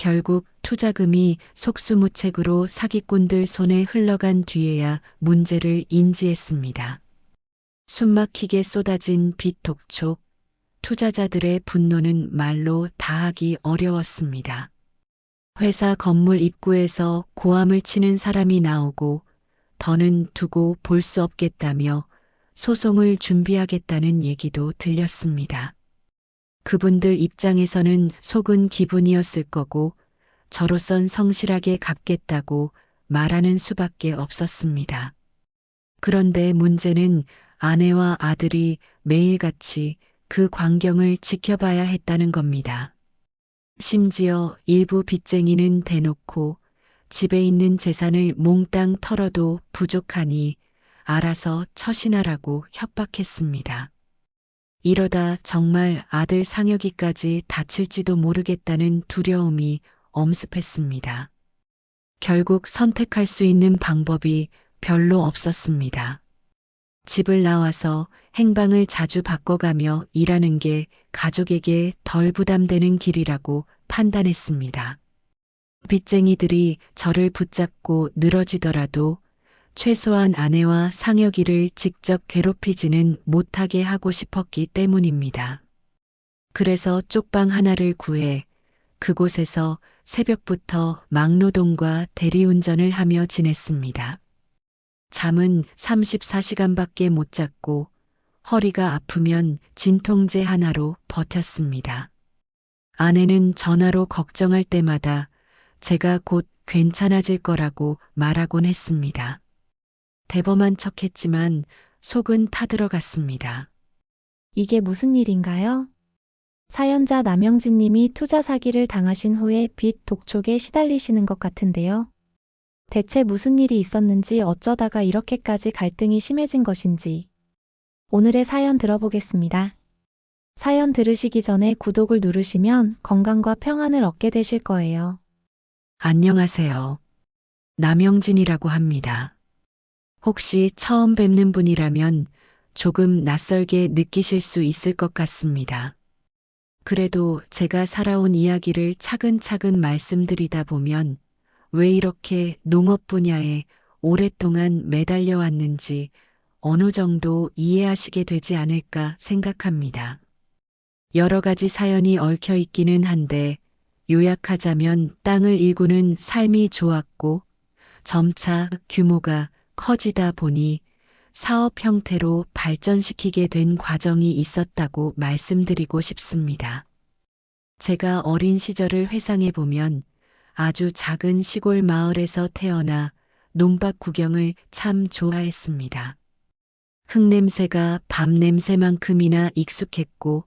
결국 투자금이 속수무책으로 사기꾼들 손에 흘러간 뒤에야 문제를 인지했습니다. 숨막히게 쏟아진 빚 독촉, 투자자들의 분노는 말로 다하기 어려웠습니다. 회사 건물 입구에서 고함을 치는 사람이 나오고 더는 두고 볼 수 없겠다며 소송을 준비하겠다는 얘기도 들렸습니다. 그분들 입장에서는 속은 기분이었을 거고 저로선 성실하게 갚겠다고 말하는 수밖에 없었습니다. 그런데 문제는 아내와 아들이 매일같이 그 광경을 지켜봐야 했다는 겁니다. 심지어 일부 빚쟁이는 대놓고 집에 있는 재산을 몽땅 털어도 부족하니 알아서 처신하라고 협박했습니다. 이러다 정말 아들 상혁이까지 다칠지도 모르겠다는 두려움이 엄습했습니다. 결국 선택할 수 있는 방법이 별로 없었습니다. 집을 나와서 행방을 자주 바꿔가며 일하는 게 가족에게 덜 부담되는 길이라고 판단했습니다. 빚쟁이들이 저를 붙잡고 늘어지더라도 최소한 아내와 상혁이를 직접 괴롭히지는 못하게 하고 싶었기 때문입니다. 그래서 쪽방 하나를 구해 그곳에서 새벽부터 막노동과 대리운전을 하며 지냈습니다. 잠은 34시간밖에 못 잤고 허리가 아프면 진통제 하나로 버텼습니다. 아내는 전화로 걱정할 때마다 제가 곧 괜찮아질 거라고 말하곤 했습니다. 대범한 척했지만 속은 타들어갔습니다. 이게 무슨 일인가요? 사연자 남영진 님이 투자 사기를 당하신 후에 빚 독촉에 시달리시는 것 같은데요. 대체 무슨 일이 있었는지 어쩌다가 이렇게까지 갈등이 심해진 것인지 오늘의 사연 들어보겠습니다. 사연 들으시기 전에 구독을 누르시면 건강과 평안을 얻게 되실 거예요. 안녕하세요. 남영진이라고 합니다. 혹시 처음 뵙는 분이라면 조금 낯설게 느끼실 수 있을 것 같습니다. 그래도 제가 살아온 이야기를 차근차근 말씀드리다 보면 왜 이렇게 농업 분야에 오랫동안 매달려 왔는지 어느 정도 이해하시게 되지 않을까 생각합니다. 여러 가지 사연이 얽혀 있기는 한데 요약하자면 땅을 일구는 삶이 좋았고 점차 규모가 커지다 보니 사업 형태로 발전시키게 된 과정이 있었다고 말씀드리고 싶습니다. 제가 어린 시절을 회상해 보면 아주 작은 시골 마을에서 태어나 논밭 구경을 참 좋아했습니다. 흙냄새가 밤 냄새만큼이나 익숙했고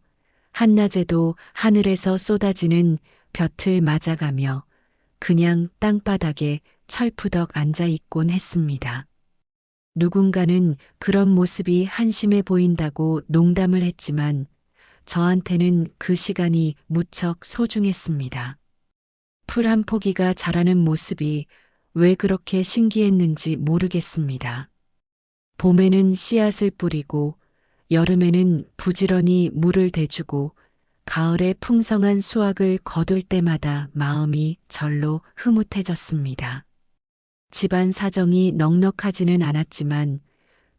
한낮에도 하늘에서 쏟아지는 볕을 맞아가며 그냥 땅바닥에 철푸덕 앉아 있곤 했습니다. 누군가는 그런 모습이 한심해 보인다고 농담을 했지만 저한테는 그 시간이 무척 소중했습니다. 풀 한 포기가 자라는 모습이 왜 그렇게 신기했는지 모르겠습니다. 봄에는 씨앗을 뿌리고 여름에는 부지런히 물을 대주고 가을에 풍성한 수확을 거둘 때마다 마음이 절로 흐뭇해졌습니다. 집안 사정이 넉넉하지는 않았지만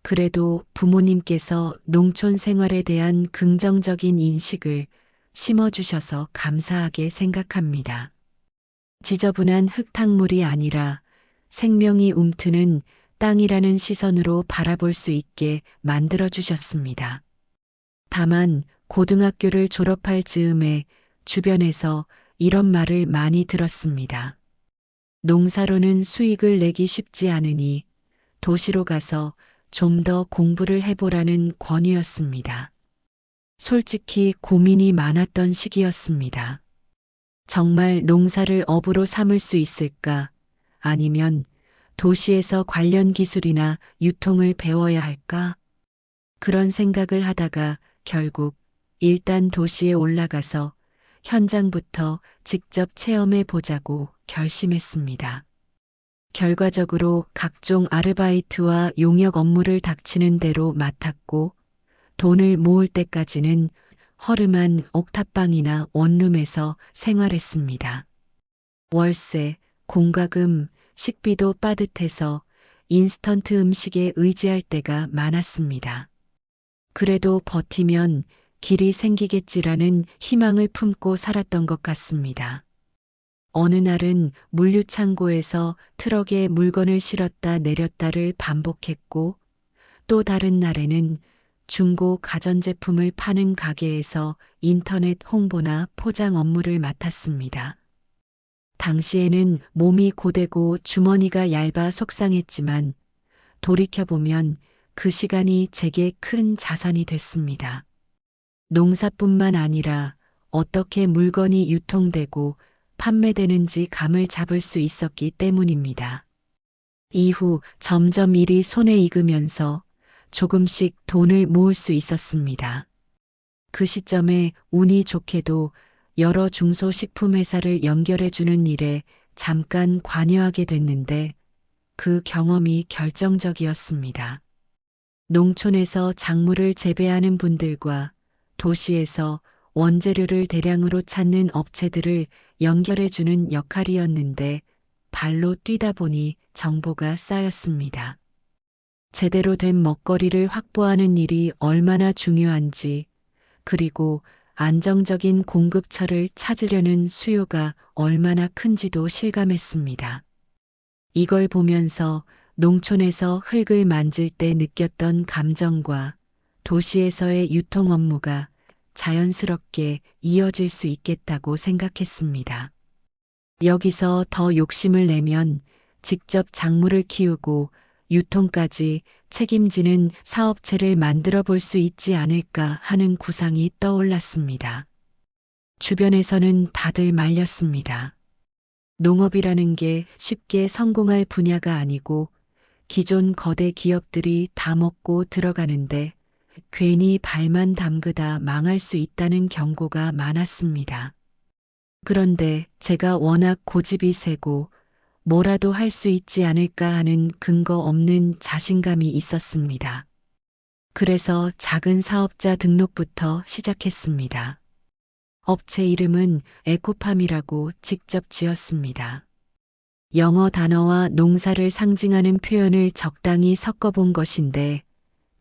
그래도 부모님께서 농촌 생활에 대한 긍정적인 인식을 심어주셔서 감사하게 생각합니다. 지저분한 흙탕물이 아니라 생명이 움트는 땅이라는 시선으로 바라볼 수 있게 만들어주셨습니다. 다만 고등학교를 졸업할 즈음에 주변에서 이런 말을 많이 들었습니다. 농사로는 수익을 내기 쉽지 않으니 도시로 가서 좀 더 공부를 해보라는 권유였습니다. 솔직히 고민이 많았던 시기였습니다. 정말 농사를 업으로 삼을 수 있을까? 아니면 도시에서 관련 기술이나 유통을 배워야 할까? 그런 생각을 하다가 결국 일단 도시에 올라가서 현장부터 직접 체험해 보자고 결심했습니다. 결과적으로 각종 아르바이트와 용역 업무를 닥치는 대로 맡았고 돈을 모을 때까지는 허름한 옥탑방이나 원룸에서 생활했습니다. 월세, 공과금, 식비도 빠듯해서 인스턴트 음식에 의지할 때가 많았습니다. 그래도 버티면 길이 생기겠지라는 희망을 품고 살았던 것 같습니다. 어느 날은 물류창고에서 트럭에 물건을 실었다 내렸다를 반복했고, 또 다른 날에는 중고 가전제품을 파는 가게에서 인터넷 홍보나 포장 업무를 맡았습니다. 당시에는 몸이 고되고 주머니가 얇아 속상했지만 돌이켜보면 그 시간이 제게 큰 자산이 됐습니다. 농사뿐만 아니라 어떻게 물건이 유통되고 판매되는지 감을 잡을 수 있었기 때문입니다. 이후 점점 일이 손에 익으면서 조금씩 돈을 모을 수 있었습니다. 그 시점에 운이 좋게도 여러 중소식품회사를 연결해주는 일에 잠깐 관여하게 됐는데 그 경험이 결정적이었습니다. 농촌에서 작물을 재배하는 분들과 도시에서 원재료를 대량으로 찾는 업체들을 연결해주는 역할이었는데 발로 뛰다 보니 정보가 쌓였습니다. 제대로 된 먹거리를 확보하는 일이 얼마나 중요한지, 그리고 안정적인 공급처를 찾으려는 수요가 얼마나 큰지도 실감했습니다. 이걸 보면서 농촌에서 흙을 만질 때 느꼈던 감정과 도시에서의 유통 업무가 자연스럽게 이어질 수 있겠다고 생각했습니다. 여기서 더 욕심을 내면 직접 작물을 키우고 유통까지 책임지는 사업체를 만들어 볼 수 있지 않을까 하는 구상이 떠올랐습니다. 주변에서는 다들 말렸습니다. 농업이라는 게 쉽게 성공할 분야가 아니고 기존 거대 기업들이 다 먹고 들어가는데 괜히 발만 담그다 망할 수 있다는 경고가 많았습니다. 그런데 제가 워낙 고집이 세고 뭐라도 할 수 있지 않을까 하는 근거 없는 자신감이 있었습니다. 그래서 작은 사업자 등록부터 시작했습니다. 업체 이름은 에코팜이라고 직접 지었습니다. 영어 단어와 농사를 상징하는 표현을 적당히 섞어본 것인데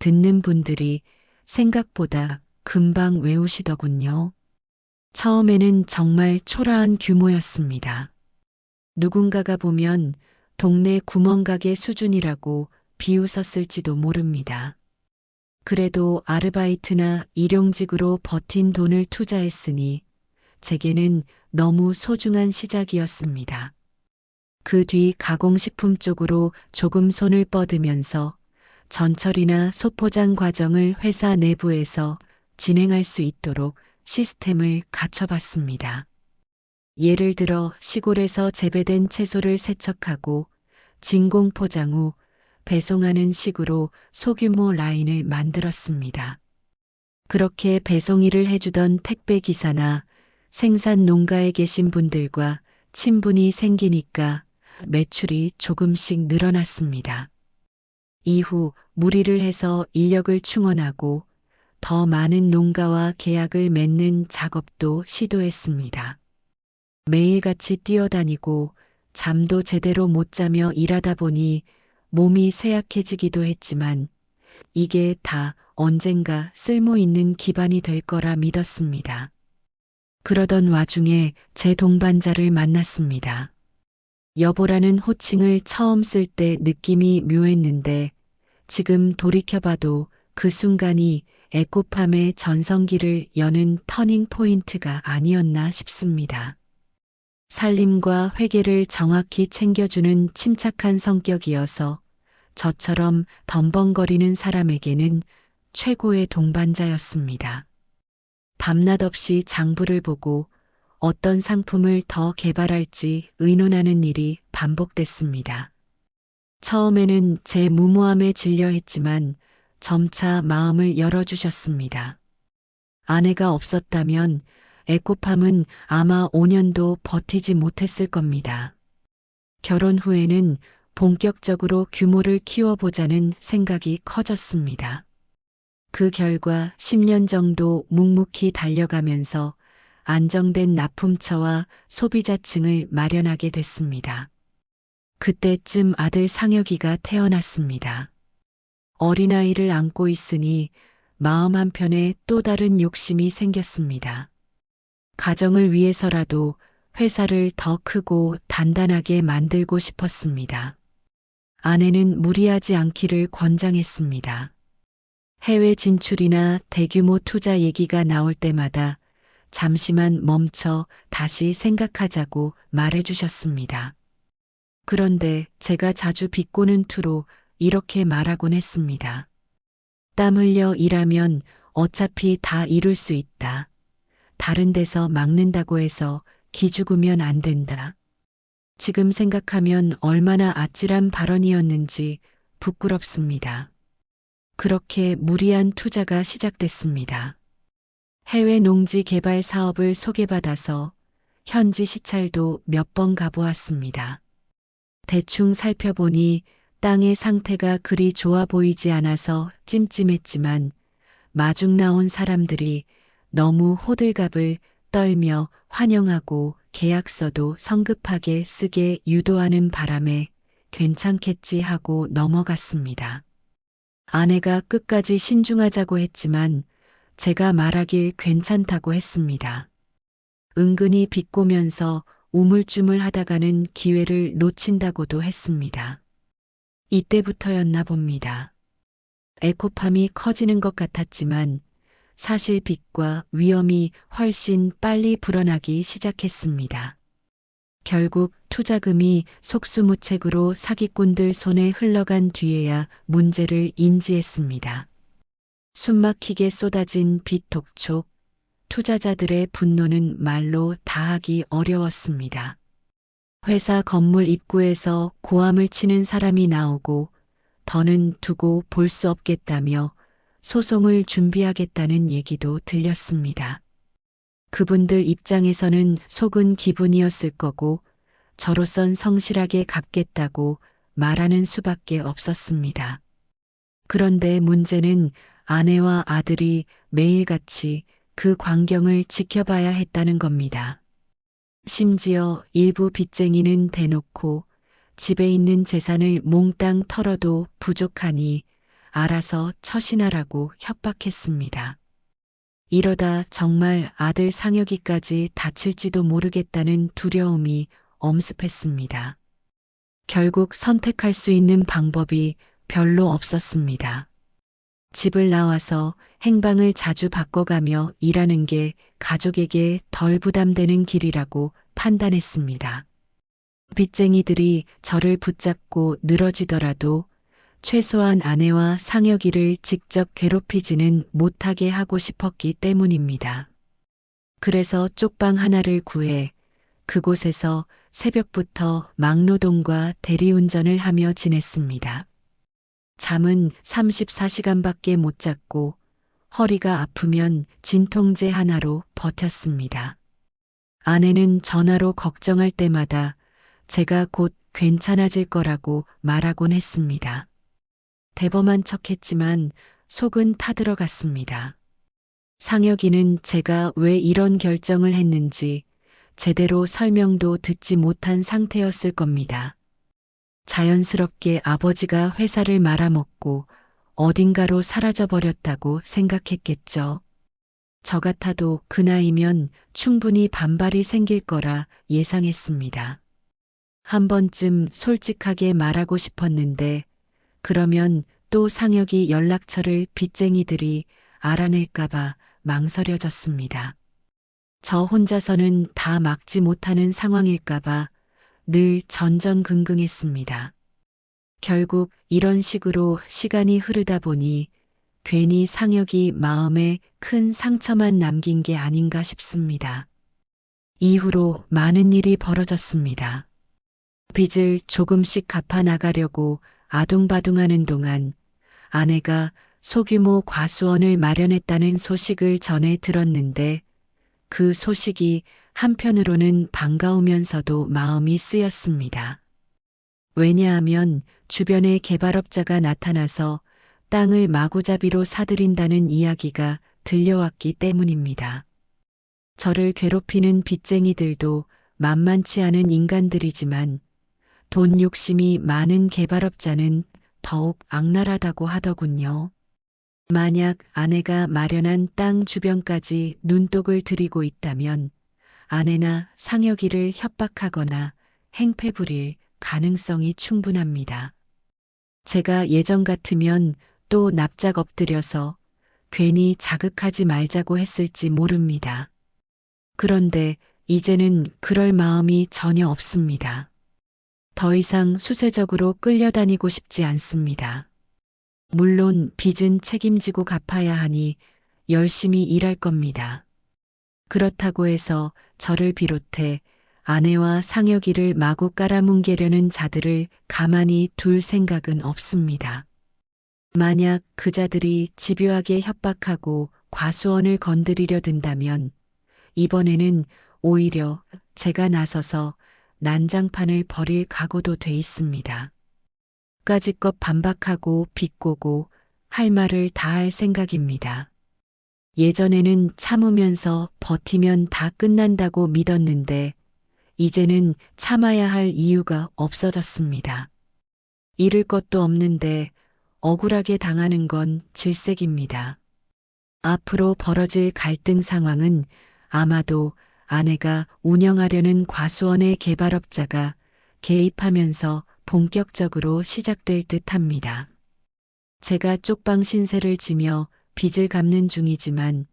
듣는 분들이 생각보다 금방 외우시더군요. 처음에는 정말 초라한 규모였습니다. 누군가가 보면 동네 구멍가게 수준이라고 비웃었을지도 모릅니다. 그래도 아르바이트나 일용직으로 버틴 돈을 투자했으니 제게는 너무 소중한 시작이었습니다. 그 뒤 가공식품 쪽으로 조금 손을 뻗으면서 전처리나 소포장 과정을 회사 내부에서 진행할 수 있도록 시스템을 갖춰봤습니다. 예를 들어 시골에서 재배된 채소를 세척하고 진공 포장 후 배송하는 식으로 소규모 라인을 만들었습니다. 그렇게 배송 일을 해주던 택배 기사나 생산 농가에 계신 분들과 친분이 생기니까 매출이 조금씩 늘어났습니다. 이후 무리를 해서 인력을 충원하고 더 많은 농가와 계약을 맺는 작업도 시도했습니다. 매일같이 뛰어다니고 잠도 제대로 못 자며 일하다 보니 몸이 쇠약해지기도 했지만 이게 다 언젠가 쓸모 있는 기반이 될 거라 믿었습니다. 그러던 와중에 제 동반자를 만났습니다. 여보라는 호칭을 처음 쓸 때 느낌이 묘했는데 지금 돌이켜봐도 그 순간이 에코팜의 전성기를 여는 터닝 포인트가 아니었나 싶습니다. 살림과 회계를 정확히 챙겨주는 침착한 성격이어서 저처럼 덤벙거리는 사람에게는 최고의 동반자였습니다. 밤낮 없이 장부를 보고 어떤 상품을 더 개발할지 의논하는 일이 반복됐습니다. 처음에는 제 무모함에 질려 했지만 점차 마음을 열어주셨습니다. 아내가 없었다면 에코팜은 아마 5년도 버티지 못했을 겁니다. 결혼 후에는 본격적으로 규모를 키워보자는 생각이 커졌습니다. 그 결과 10년 정도 묵묵히 달려가면서 안정된 납품처와 소비자층을 마련하게 됐습니다. 그때쯤 아들 상혁이가 태어났습니다. 어린아이를 안고 있으니 마음 한편에 또 다른 욕심이 생겼습니다. 가정을 위해서라도 회사를 더 크고 단단하게 만들고 싶었습니다. 아내는 무리하지 않기를 권장했습니다. 해외 진출이나 대규모 투자 얘기가 나올 때마다 잠시만 멈춰 다시 생각하자고 말해주셨습니다. 그런데 제가 자주 비꼬는 투로 이렇게 말하곤 했습니다. 땀 흘려 일하면 어차피 다 이룰 수 있다. 다른 데서 막는다고 해서 기죽으면 안 된다. 지금 생각하면 얼마나 아찔한 발언이었는지 부끄럽습니다. 그렇게 무리한 투자가 시작됐습니다. 해외 농지 개발 사업을 소개받아서 현지 시찰도 몇 번 가보았습니다. 대충 살펴보니 땅의 상태가 그리 좋아 보이지 않아서 찜찜했지만 마중 나온 사람들이 너무 호들갑을 떨며 환영하고 계약서도 성급하게 쓰게 유도하는 바람에 괜찮겠지 하고 넘어갔습니다. 아내가 끝까지 신중하자고 했지만 제가 말하길 괜찮다고 했습니다. 은근히 비꼬면서 우물쭈물 하다가는 기회를 놓친다고도 했습니다. 이때부터였나 봅니다. 에코팜이 커지는 것 같았지만 사실 빚과 위험이 훨씬 빨리 불어나기 시작했습니다. 결국 투자금이 속수무책으로 사기꾼들 손에 흘러간 뒤에야 문제를 인지했습니다. 숨막히게 쏟아진 빚 독촉, 투자자들의 분노는 말로 다하기 어려웠습니다. 회사 건물 입구에서 고함을 치는 사람이 나오고 더는 두고 볼 수 없겠다며 소송을 준비하겠다는 얘기도 들렸습니다. 그분들 입장에서는 속은 기분이었을 거고 저로선 성실하게 갚겠다고 말하는 수밖에 없었습니다. 그런데 문제는 아내와 아들이 매일같이 그 광경을 지켜봐야 했다는 겁니다. 심지어 일부 빚쟁이는 대놓고 집에 있는 재산을 몽땅 털어도 부족하니 알아서 처신하라고 협박했습니다. 이러다 정말 아들 상혁이까지 다칠지도 모르겠다는 두려움이 엄습했습니다. 결국 선택할 수 있는 방법이 별로 없었습니다. 집을 나와서 행방을 자주 바꿔가며 일하는 게 가족에게 덜 부담되는 길이라고 판단했습니다. 빚쟁이들이 저를 붙잡고 늘어지더라도 최소한 아내와 상혁이를 직접 괴롭히지는 못하게 하고 싶었기 때문입니다. 그래서 쪽방 하나를 구해 그곳에서 새벽부터 막노동과 대리운전을 하며 지냈습니다. 잠은 34시간밖에 못 잤고 허리가 아프면 진통제 하나로 버텼습니다. 아내는 전화로 걱정할 때마다 제가 곧 괜찮아질 거라고 말하곤 했습니다. 대범한 척했지만 속은 타들어갔습니다. 상혁이는 제가 왜 이런 결정을 했는지 제대로 설명도 듣지 못한 상태였을 겁니다. 자연스럽게 아버지가 회사를 말아먹고 어딘가로 사라져버렸다고 생각했겠죠. 저 같아도 그 나이면 충분히 반발이 생길 거라 예상했습니다. 한 번쯤 솔직하게 말하고 싶었는데 그러면 또 상혁이 연락처를 빚쟁이들이 알아낼까봐 망설여졌습니다. 저 혼자서는 다 막지 못하는 상황일까봐 늘 전전긍긍했습니다. 결국 이런 식으로 시간이 흐르다 보니 괜히 상혁이 마음에 큰 상처만 남긴 게 아닌가 싶습니다. 이후로 많은 일이 벌어졌습니다. 빚을 조금씩 갚아 나가려고 아둥바둥하는 동안 아내가 소규모 과수원을 마련했다는 소식을 전해 들었는데 그 소식이 한편으로는 반가우면서도 마음이 쓰였습니다. 왜냐하면 주변에 개발업자가 나타나서 땅을 마구잡이로 사들인다는 이야기가 들려왔기 때문입니다. 저를 괴롭히는 빚쟁이들도 만만치 않은 인간들이지만 돈 욕심이 많은 개발업자는 더욱 악랄하다고 하더군요. 만약 아내가 마련한 땅 주변까지 눈독을 들이고 있다면 아내나 상혁이를 협박하거나 행패 부릴 가능성이 충분합니다. 제가 예전 같으면 또 납작 엎드려서 괜히 자극하지 말자고 했을지 모릅니다. 그런데 이제는 그럴 마음이 전혀 없습니다. 더 이상 수세적으로 끌려다니고 싶지 않습니다. 물론 빚은 책임지고 갚아야 하니 열심히 일할 겁니다. 그렇다고 해서 저를 비롯해 아내와 상혁이를 마구 깔아뭉개려는 자들을 가만히 둘 생각은 없습니다. 만약 그 자들이 집요하게 협박하고 과수원을 건드리려 든다면 이번에는 오히려 제가 나서서 난장판을 벌일 각오도 돼 있습니다. 까짓것 반박하고 비꼬고 할 말을 다 할 생각입니다. 예전에는 참으면서 버티면 다 끝난다고 믿었는데 이제는 참아야 할 이유가 없어졌습니다. 잃을 것도 없는데 억울하게 당하는 건 질색입니다. 앞으로 벌어질 갈등 상황은 아마도 아내가 운영하려는 과수원의 개발업자가 개입하면서 본격적으로 시작될 듯합니다. 제가 쪽방 신세를 지며 빚을 갚는 중이지만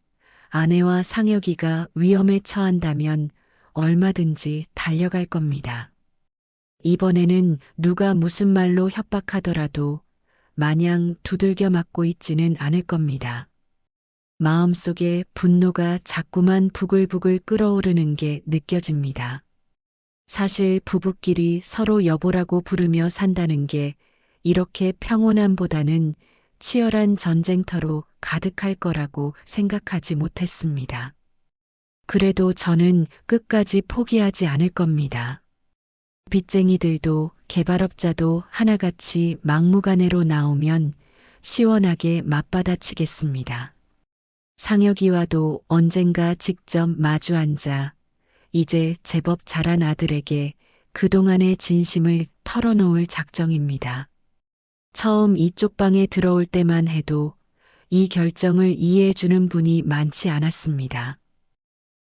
아내와 상혁이가 위험에 처한다면 얼마든지 달려갈 겁니다. 이번에는 누가 무슨 말로 협박하더라도 마냥 두들겨 맞고 있지는 않을 겁니다. 마음속에 분노가 자꾸만 부글부글 끓어오르는 게 느껴집니다. 사실 부부끼리 서로 여보라고 부르며 산다는 게 이렇게 평온함보다는 치열한 전쟁터로 가득할 거라고 생각하지 못했습니다. 그래도 저는 끝까지 포기하지 않을 겁니다. 빚쟁이들도 개발업자도 하나같이 막무가내로 나오면 시원하게 맞받아치겠습니다. 상혁이와도 언젠가 직접 마주 앉아 이제 제법 자란 아들에게 그동안의 진심을 털어놓을 작정입니다. 처음 이쪽 방에 들어올 때만 해도 이 결정을 이해해주는 분이 많지 않았습니다.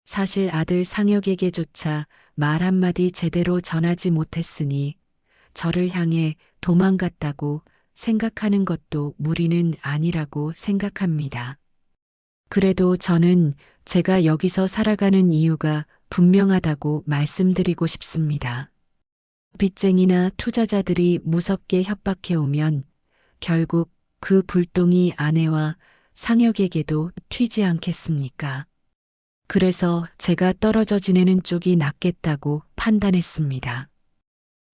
사실 아들 상혁에게조차 말 한마디 제대로 전하지 못했으니 저를 향해 도망갔다고 생각하는 것도 무리는 아니라고 생각합니다. 그래도 저는 제가 여기서 살아가는 이유가 분명하다고 말씀드리고 싶습니다. 빚쟁이나 투자자들이 무섭게 협박해오면 결국 그 불똥이 아내와 상혁에게도 튀지 않겠습니까? 그래서 제가 떨어져 지내는 쪽이 낫겠다고 판단했습니다.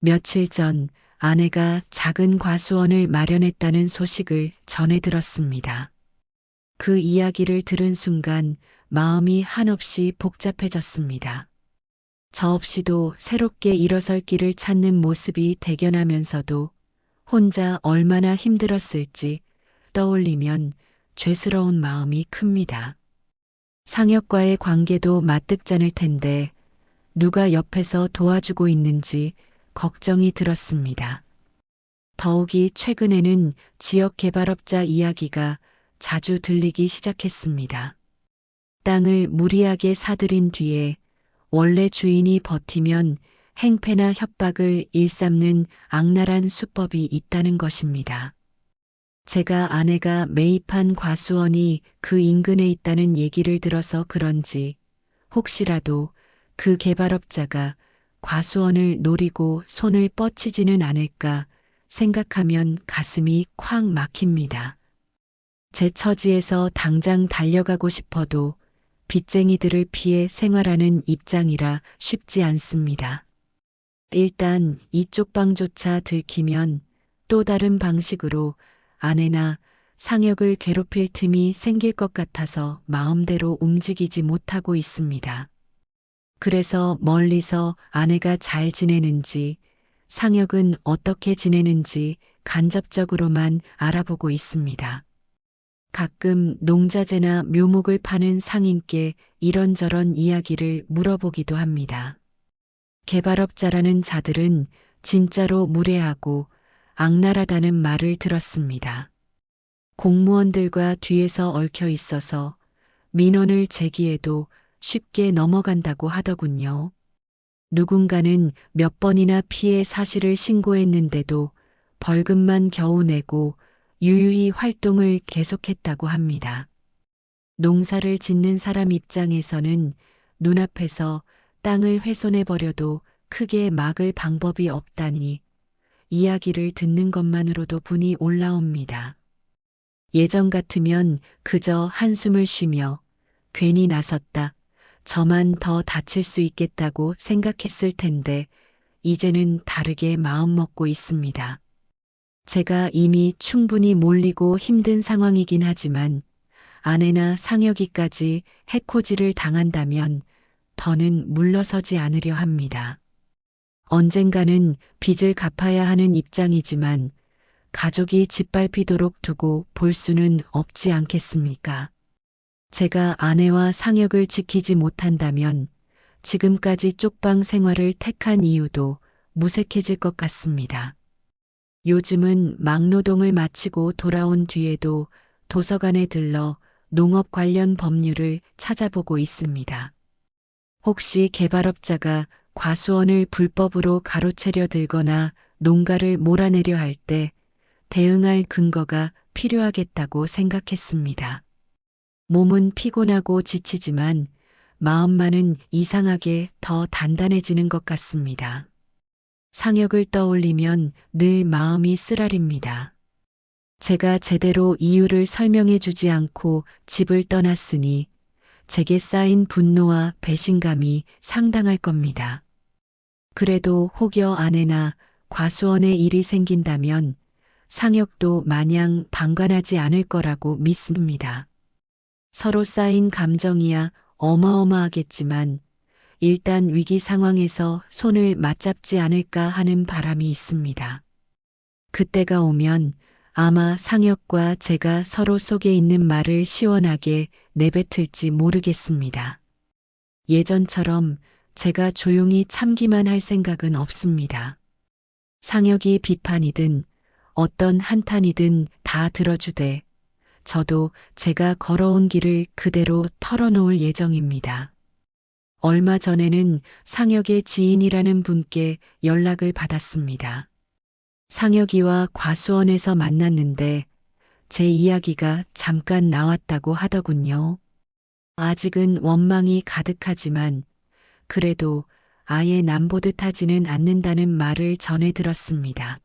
며칠 전 아내가 작은 과수원을 마련했다는 소식을 전해 들었습니다. 그 이야기를 들은 순간 마음이 한없이 복잡해졌습니다. 저 없이도 새롭게 일어설 길을 찾는 모습이 대견하면서도 혼자 얼마나 힘들었을지 떠올리면 죄스러운 마음이 큽니다. 상혁과의 관계도 마뜩잖을 텐데 누가 옆에서 도와주고 있는지 걱정이 들었습니다. 더욱이 최근에는 지역개발업자 이야기가 자주 들리기 시작했습니다. 땅을 무리하게 사들인 뒤에 원래 주인이 버티면 행패나 협박을 일삼는 악랄한 수법이 있다는 것입니다. 제가 아내가 매입한 과수원이 그 인근에 있다는 얘기를 들어서 그런지 혹시라도 그 개발업자가 과수원을 노리고 손을 뻗치지는 않을까 생각하면 가슴이 콱 막힙니다. 제 처지에서 당장 달려가고 싶어도 빚쟁이들을 피해 생활하는 입장이라 쉽지 않습니다. 일단 이쪽 방조차 들키면 또 다른 방식으로 아내나 상혁을 괴롭힐 틈이 생길 것 같아서 마음대로 움직이지 못하고 있습니다. 그래서 멀리서 아내가 잘 지내는지, 상혁은 어떻게 지내는지 간접적으로만 알아보고 있습니다. 가끔 농자재나 묘목을 파는 상인께 이런저런 이야기를 물어보기도 합니다. 개발업자라는 자들은 진짜로 무례하고 악랄하다는 말을 들었습니다. 공무원들과 뒤에서 얽혀 있어서 민원을 제기해도 쉽게 넘어간다고 하더군요. 누군가는 몇 번이나 피해 사실을 신고했는데도 벌금만 겨우 내고 유유히 활동을 계속했다고 합니다. 농사를 짓는 사람 입장에서는 눈앞에서 땅을 훼손해버려도 크게 막을 방법이 없다니 이야기를 듣는 것만으로도 분이 올라옵니다. 예전 같으면 그저 한숨을 쉬며 괜히 나섰다. 저만 더 다칠 수 있겠다고 생각했을 텐데 이제는 다르게 마음먹고 있습니다. 제가 이미 충분히 몰리고 힘든 상황이긴 하지만 아내나 상혁이까지 해코지를 당한다면 더는 물러서지 않으려 합니다. 언젠가는 빚을 갚아야 하는 입장이지만 가족이 짓밟히도록 두고 볼 수는 없지 않겠습니까? 제가 아내와 상혁을 지키지 못한다면 지금까지 쪽방 생활을 택한 이유도 무색해질 것 같습니다. 요즘은 막노동을 마치고 돌아온 뒤에도 도서관에 들러 농업 관련 법률을 찾아보고 있습니다. 혹시 개발업자가 과수원을 불법으로 가로채려 들거나 농가를 몰아내려 할 때 대응할 근거가 필요하겠다고 생각했습니다. 몸은 피곤하고 지치지만 마음만은 이상하게 더 단단해지는 것 같습니다. 상혁을 떠올리면 늘 마음이 쓰라립니다. 제가 제대로 이유를 설명해 주지 않고 집을 떠났으니 제게 쌓인 분노와 배신감이 상당할 겁니다. 그래도 혹여 아내나 과수원에 일이 생긴다면 상혁도 마냥 방관하지 않을 거라고 믿습니다. 서로 쌓인 감정이야 어마어마하겠지만 일단 위기 상황에서 손을 맞잡지 않을까 하는 바람이 있습니다. 그때가 오면 아마 상혁과 제가 서로 속에 있는 말을 시원하게 내뱉을지 모르겠습니다. 예전처럼 제가 조용히 참기만 할 생각은 없습니다. 상혁이 비판이든 어떤 한탄이든 다 들어주되 저도 제가 걸어온 길을 그대로 털어놓을 예정입니다. 얼마 전에는 상혁의 지인이라는 분께 연락을 받았습니다. 상혁이와 과수원에서 만났는데 제 이야기가 잠깐 나왔다고 하더군요. 아직은 원망이 가득하지만 그래도 아예 남보듯 하지는 않는다는 말을 전해 들었습니다.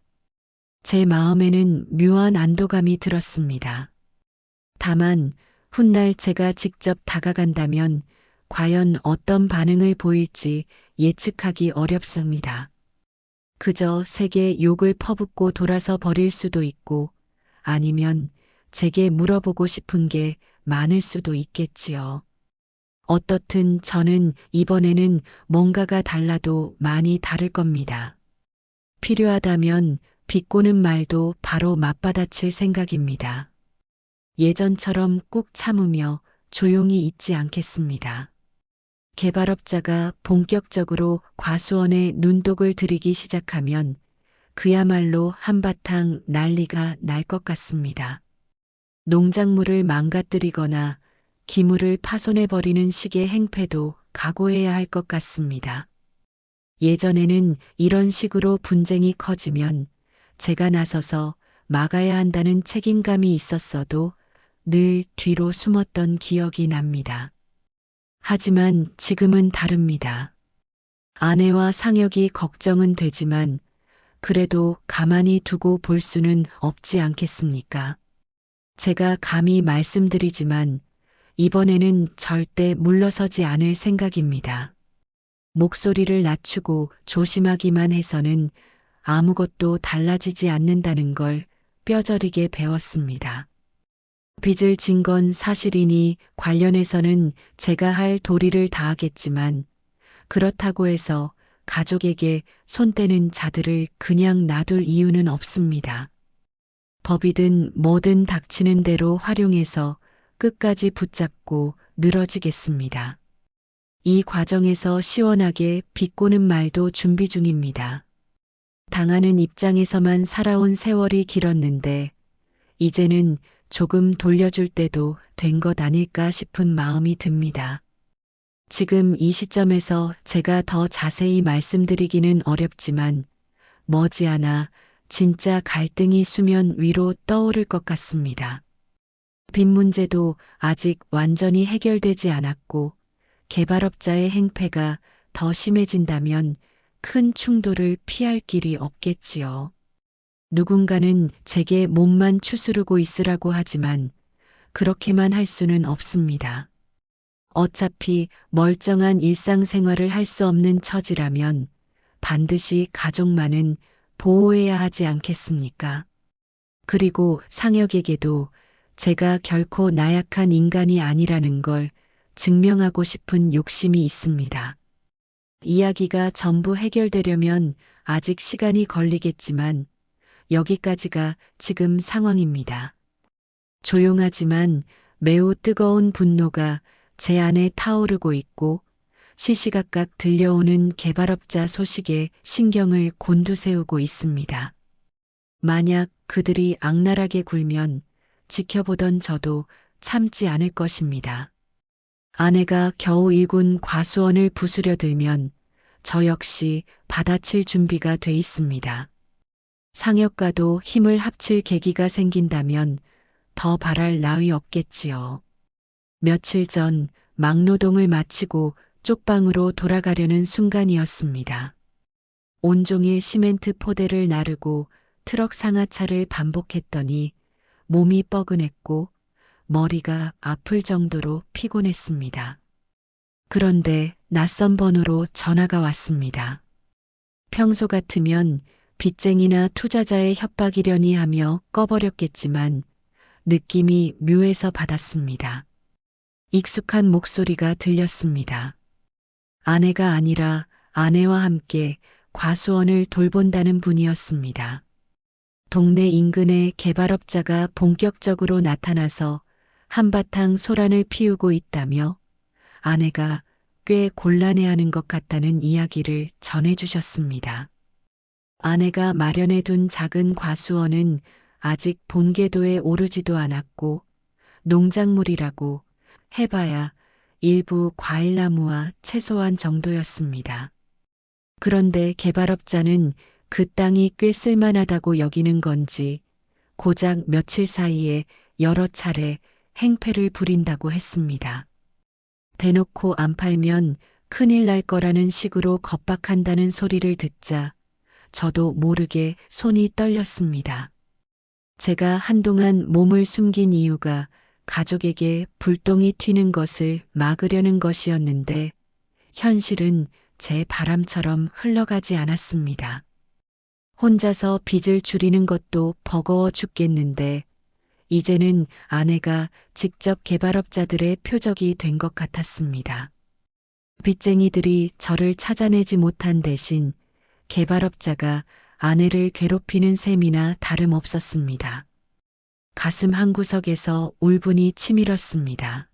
제 마음에는 묘한 안도감이 들었습니다. 다만 훗날 제가 직접 다가간다면 과연 어떤 반응을 보일지 예측하기 어렵습니다. 그저 세게 욕을 퍼붓고 돌아서 버릴 수도 있고 아니면 제게 물어보고 싶은 게 많을 수도 있겠지요. 어떻든 저는 이번에는 뭔가가 달라도 많이 다를 겁니다. 필요하다면 비꼬는 말도 바로 맞받아칠 생각입니다. 예전처럼 꾹 참으며 조용히 있지 않겠습니다. 개발업자가 본격적으로 과수원에 눈독을 들이기 시작하면 그야말로 한바탕 난리가 날 것 같습니다. 농작물을 망가뜨리거나 기물을 파손해버리는 식의 행패도 각오해야 할 것 같습니다. 예전에는 이런 식으로 분쟁이 커지면 제가 나서서 막아야 한다는 책임감이 있었어도 늘 뒤로 숨었던 기억이 납니다. 하지만 지금은 다릅니다. 아내와 상혁이 걱정은 되지만 그래도 가만히 두고 볼 수는 없지 않겠습니까? 제가 감히 말씀드리지만 이번에는 절대 물러서지 않을 생각입니다. 목소리를 낮추고 조심하기만 해서는 아무것도 달라지지 않는다는 걸 뼈저리게 배웠습니다. 빚을 진 건 사실이니 관련해서는 제가 할 도리를 다하겠지만 그렇다고 해서 가족에게 손 떼는 자들을 그냥 놔둘 이유는 없습니다. 법이든 뭐든 닥치는 대로 활용해서 끝까지 붙잡고 늘어지겠습니다. 이 과정에서 시원하게 비꼬는 말도 준비 중입니다. 당하는 입장에서만 살아온 세월이 길었는데 이제는 조금 돌려줄 때도 된 것 아닐까 싶은 마음이 듭니다. 지금 이 시점에서 제가 더 자세히 말씀드리기는 어렵지만 머지않아 진짜 갈등이 수면 위로 떠오를 것 같습니다. 빚 문제도 아직 완전히 해결되지 않았고 개발업자의 행패가 더 심해진다면 큰 충돌을 피할 길이 없겠지요. 누군가는 제게 몸만 추스르고 있으라고 하지만 그렇게만 할 수는 없습니다. 어차피 멀쩡한 일상생활을 할 수 없는 처지라면 반드시 가족만은 보호해야 하지 않겠습니까? 그리고 상혁에게도 제가 결코 나약한 인간이 아니라는 걸 증명하고 싶은 욕심이 있습니다. 이야기가 전부 해결되려면 아직 시간이 걸리겠지만 여기까지가 지금 상황입니다. 조용하지만 매우 뜨거운 분노가 제 안에 타오르고 있고 시시각각 들려오는 개발업자 소식에 신경을 곤두세우고 있습니다. 만약 그들이 악랄하게 굴면 지켜보던 저도 참지 않을 것입니다. 아내가 겨우 일군 과수원을 부수려 들면 저 역시 받아칠 준비가 돼 있습니다. 상혁과도 힘을 합칠 계기가 생긴다면 더 바랄 나위 없겠지요. 며칠 전 막노동을 마치고 쪽방으로 돌아가려는 순간이었습니다. 온종일 시멘트 포대를 나르고 트럭 상하차를 반복했더니 몸이 뻐근했고 머리가 아플 정도로 피곤했습니다. 그런데 낯선 번호로 전화가 왔습니다. 평소 같으면 빚쟁이나 투자자의 협박이려니 하며 꺼버렸겠지만 느낌이 묘해서 받았습니다. 익숙한 목소리가 들렸습니다. 아내가 아니라 아내와 함께 과수원을 돌본다는 분이었습니다. 동네 인근의 개발업자가 본격적으로 나타나서 한바탕 소란을 피우고 있다며 아내가 꽤 곤란해하는 것 같다는 이야기를 전해주셨습니다. 아내가 마련해둔 작은 과수원은 아직 본궤도에 오르지도 않았고 농작물이라고 해봐야 일부 과일나무와 채소한 정도였습니다. 그런데 개발업자는 그 땅이 꽤 쓸만하다고 여기는 건지 고작 며칠 사이에 여러 차례 행패를 부린다고 했습니다. 대놓고 안 팔면 큰일 날 거라는 식으로 겁박한다는 소리를 듣자 저도 모르게 손이 떨렸습니다. 제가 한동안 몸을 숨긴 이유가 가족에게 불똥이 튀는 것을 막으려는 것이었는데 현실은 제 바람처럼 흘러가지 않았습니다. 혼자서 빚을 줄이는 것도 버거워 죽겠는데 이제는 아내가 직접 개발업자들의 표적이 된 것 같았습니다. 빚쟁이들이 저를 찾아내지 못한 대신 개발업자가 아내를 괴롭히는 셈이나 다름없었습니다. 가슴 한구석에서 울분이 치밀었습니다.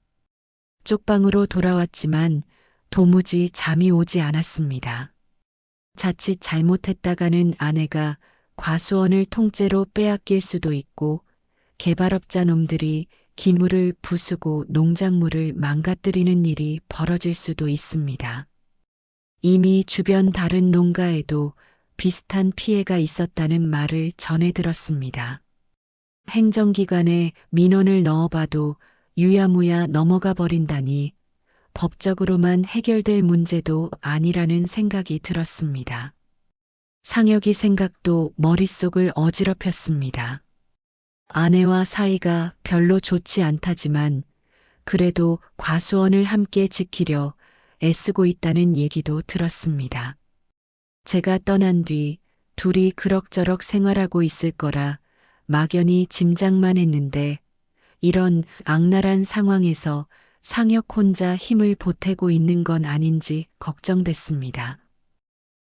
쪽방으로 돌아왔지만 도무지 잠이 오지 않았습니다. 자칫 잘못했다가는 아내가 과수원을 통째로 빼앗길 수도 있고 개발업자 놈들이 기물을 부수고 농작물을 망가뜨리는 일이 벌어질 수도 있습니다. 이미 주변 다른 농가에도 비슷한 피해가 있었다는 말을 전해 들었습니다. 행정기관에 민원을 넣어봐도 유야무야 넘어가 버린다니 법적으로만 해결될 문제도 아니라는 생각이 들었습니다. 상혁이 생각도 머릿속을 어지럽혔습니다. 아내와 사이가 별로 좋지 않다지만 그래도 과수원을 함께 지키려 애쓰고 있다는 얘기도 들었습니다. 제가 떠난 뒤 둘이 그럭저럭 생활하고 있을 거라 막연히 짐작만 했는데 이런 악랄한 상황에서 상혁 혼자 힘을 보태고 있는 건 아닌지 걱정됐습니다.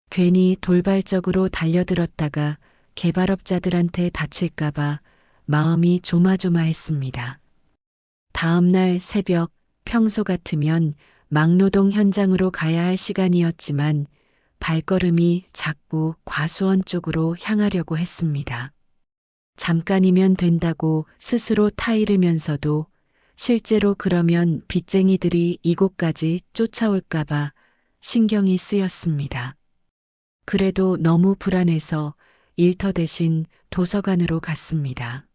괜히 돌발적으로 달려들었다가 개발업자들한테 다칠까봐 마음이 조마조마했습니다. 다음 날 새벽 평소 같으면 막노동 현장으로 가야 할 시간이었지만 발걸음이 자꾸 과수원 쪽으로 향하려고 했습니다. 잠깐이면 된다고 스스로 타이르면서도 실제로 그러면 빚쟁이들이 이곳까지 쫓아올까봐 신경이 쓰였습니다. 그래도 너무 불안해서 일터 대신 도서관으로 갔습니다.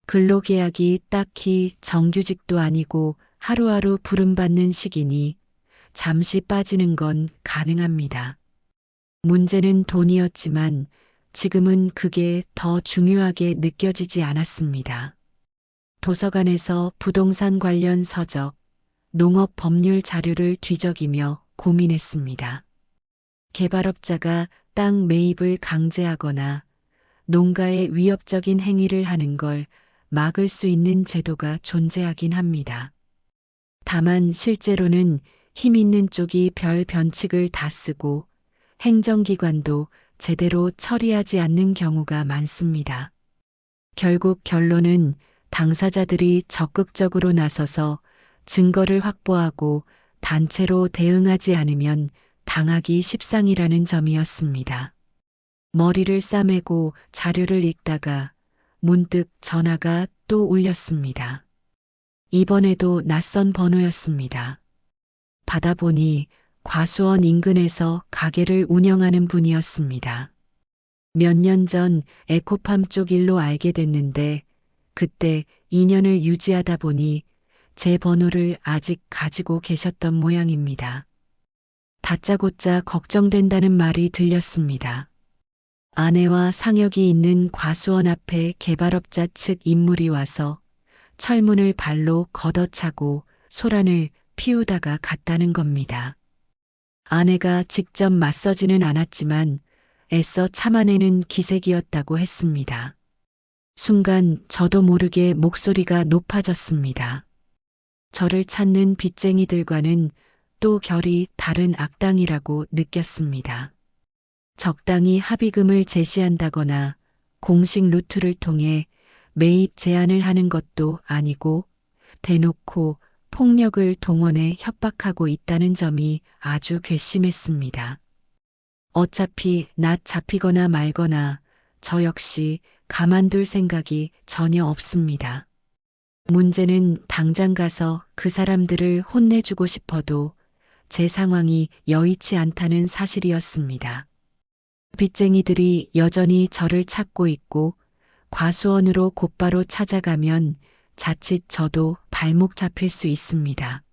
근로계약이 딱히 정규직도 아니고 하루하루 부름받는 시기니 잠시 빠지는 건 가능합니다. 문제는 돈이었지만 지금은 그게 더 중요하게 느껴지지 않았습니다. 도서관에서 부동산 관련 서적, 농업 법률 자료를 뒤적이며 고민했습니다. 개발업자가 땅 매입을 강제하거나 농가에 위협적인 행위를 하는 걸 막을 수 있는 제도가 존재하긴 합니다. 다만 실제로는 힘 있는 쪽이 별 변칙을 다 쓰고 행정기관도 제대로 처리하지 않는 경우가 많습니다. 결국 결론은 당사자들이 적극적으로 나서서 증거를 확보하고 단체로 대응하지 않으면 당하기 십상이라는 점이었습니다. 머리를 싸매고 자료를 읽다가 문득 전화가 또 울렸습니다. 이번에도 낯선 번호였습니다. 받아보니 과수원 인근에서 가게를 운영하는 분이었습니다. 몇 년 전 에코팜 쪽 일로 알게 됐는데 그때 인연을 유지하다 보니 제 번호를 아직 가지고 계셨던 모양입니다. 다짜고짜 걱정된다는 말이 들렸습니다. 아내와 상혁이 있는 과수원 앞에 개발업자 측 인물이 와서 철문을 발로 걷어차고 소란을 피우다가 갔다는 겁니다. 아내가 직접 맞서지는 않았지만 애써 참아내는 기색이었다고 했습니다. 순간 저도 모르게 목소리가 높아졌습니다. 저를 찾는 빚쟁이들과는 또 결이 다른 악당이라고 느꼈습니다. 적당히 합의금을 제시한다거나 공식 루트를 통해 매입 제한을 하는 것도 아니고 대놓고 폭력을 동원해 협박하고 있다는 점이 아주 괘씸했습니다. 어차피 나 잡히거나 말거나 저 역시 가만둘 생각이 전혀 없습니다. 문제는 당장 가서 그 사람들을 혼내주고 싶어도 제 상황이 여의치 않다는 사실이었습니다. 빚쟁이들이 여전히 저를 찾고 있고 과수원으로 곧바로 찾아가면 자칫 저도 발목 잡힐 수 있습니다.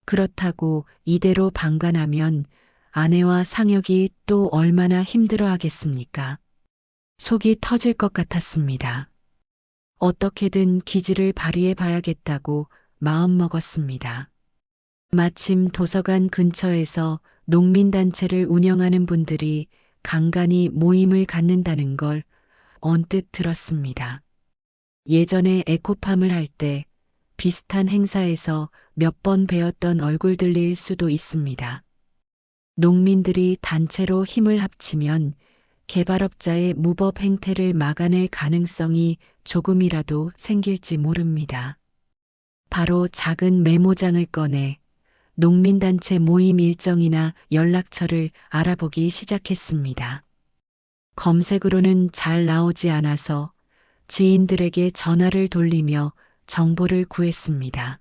그렇다고 이대로 방관하면 아내와 상혁이 또 얼마나 힘들어 하겠습니까? 속이 터질 것 같았습니다. 어떻게든 기지를 발휘해 봐야겠다고 마음먹었습니다. 마침 도서관 근처에서 농민단체를 운영하는 분들이 간간히 모임을 갖는다는 걸 언뜻 들었습니다. 예전에 에코팜을 할 때 비슷한 행사에서 몇 번 뵈었던 얼굴들일 수도 있습니다. 농민들이 단체로 힘을 합치면 개발업자의 무법 행태를 막아낼 가능성이 조금이라도 생길지 모릅니다. 바로 작은 메모장을 꺼내 농민단체 모임 일정이나 연락처를 알아보기 시작했습니다. 검색으로는 잘 나오지 않아서 지인들에게 전화를 돌리며 정보를 구했습니다.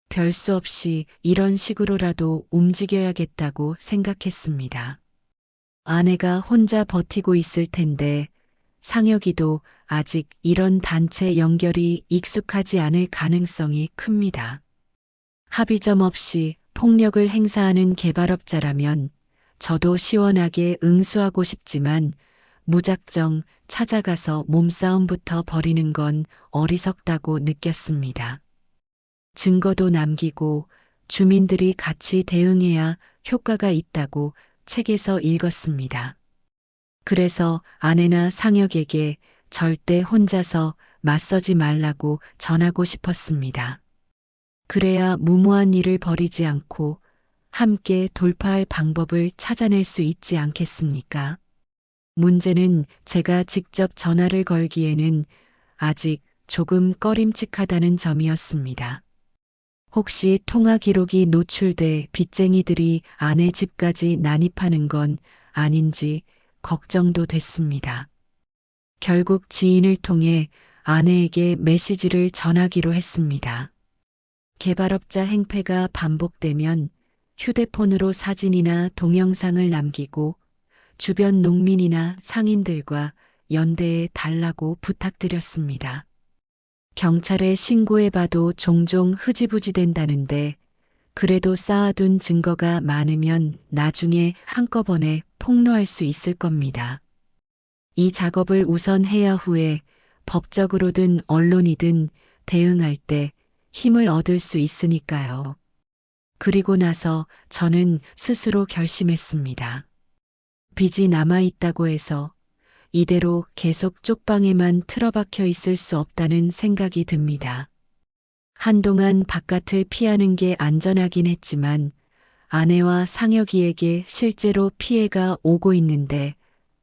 별 수 없이 이런 식으로라도 움직여야겠다고 생각했습니다. 아내가 혼자 버티고 있을 텐데 상혁이도 아직 이런 단체 연결이 익숙하지 않을 가능성이 큽니다. 합의점 없이 폭력을 행사하는 개발업자라면 저도 시원하게 응수하고 싶지만 무작정 찾아가서 몸싸움부터 벌이는 건 어리석다고 느꼈습니다. 증거도 남기고 주민들이 같이 대응해야 효과가 있다고 책에서 읽었습니다. 그래서 아내나 상혁에게 절대 혼자서 맞서지 말라고 전하고 싶었습니다. 그래야 무모한 일을 벌이지 않고 함께 돌파할 방법을 찾아낼 수 있지 않겠습니까? 문제는 제가 직접 전화를 걸기에는 아직 조금 꺼림칙하다는 점이었습니다. 혹시 통화 기록이 노출돼 빚쟁이들이 아내 집까지 난입하는 건 아닌지 걱정도 됐습니다. 결국 지인을 통해 아내에게 메시지를 전하기로 했습니다. 개발업자 행패가 반복되면 휴대폰으로 사진이나 동영상을 남기고 주변 농민이나 상인들과 연대해 달라고 부탁드렸습니다. 경찰에 신고해봐도 종종 흐지부지 된다는데 그래도 쌓아둔 증거가 많으면 나중에 한꺼번에 폭로할 수 있을 겁니다. 이 작업을 우선 해야 후에 법적으로든 언론이든 대응할 때 힘을 얻을 수 있으니까요. 그리고 나서 저는 스스로 결심했습니다. 빚이 남아있다고 해서 이대로 계속 쪽방에만 틀어박혀 있을 수 없다는 생각이 듭니다. 한동안 바깥을 피하는 게 안전하긴 했지만 아내와 상혁이에게 실제로 피해가 오고 있는데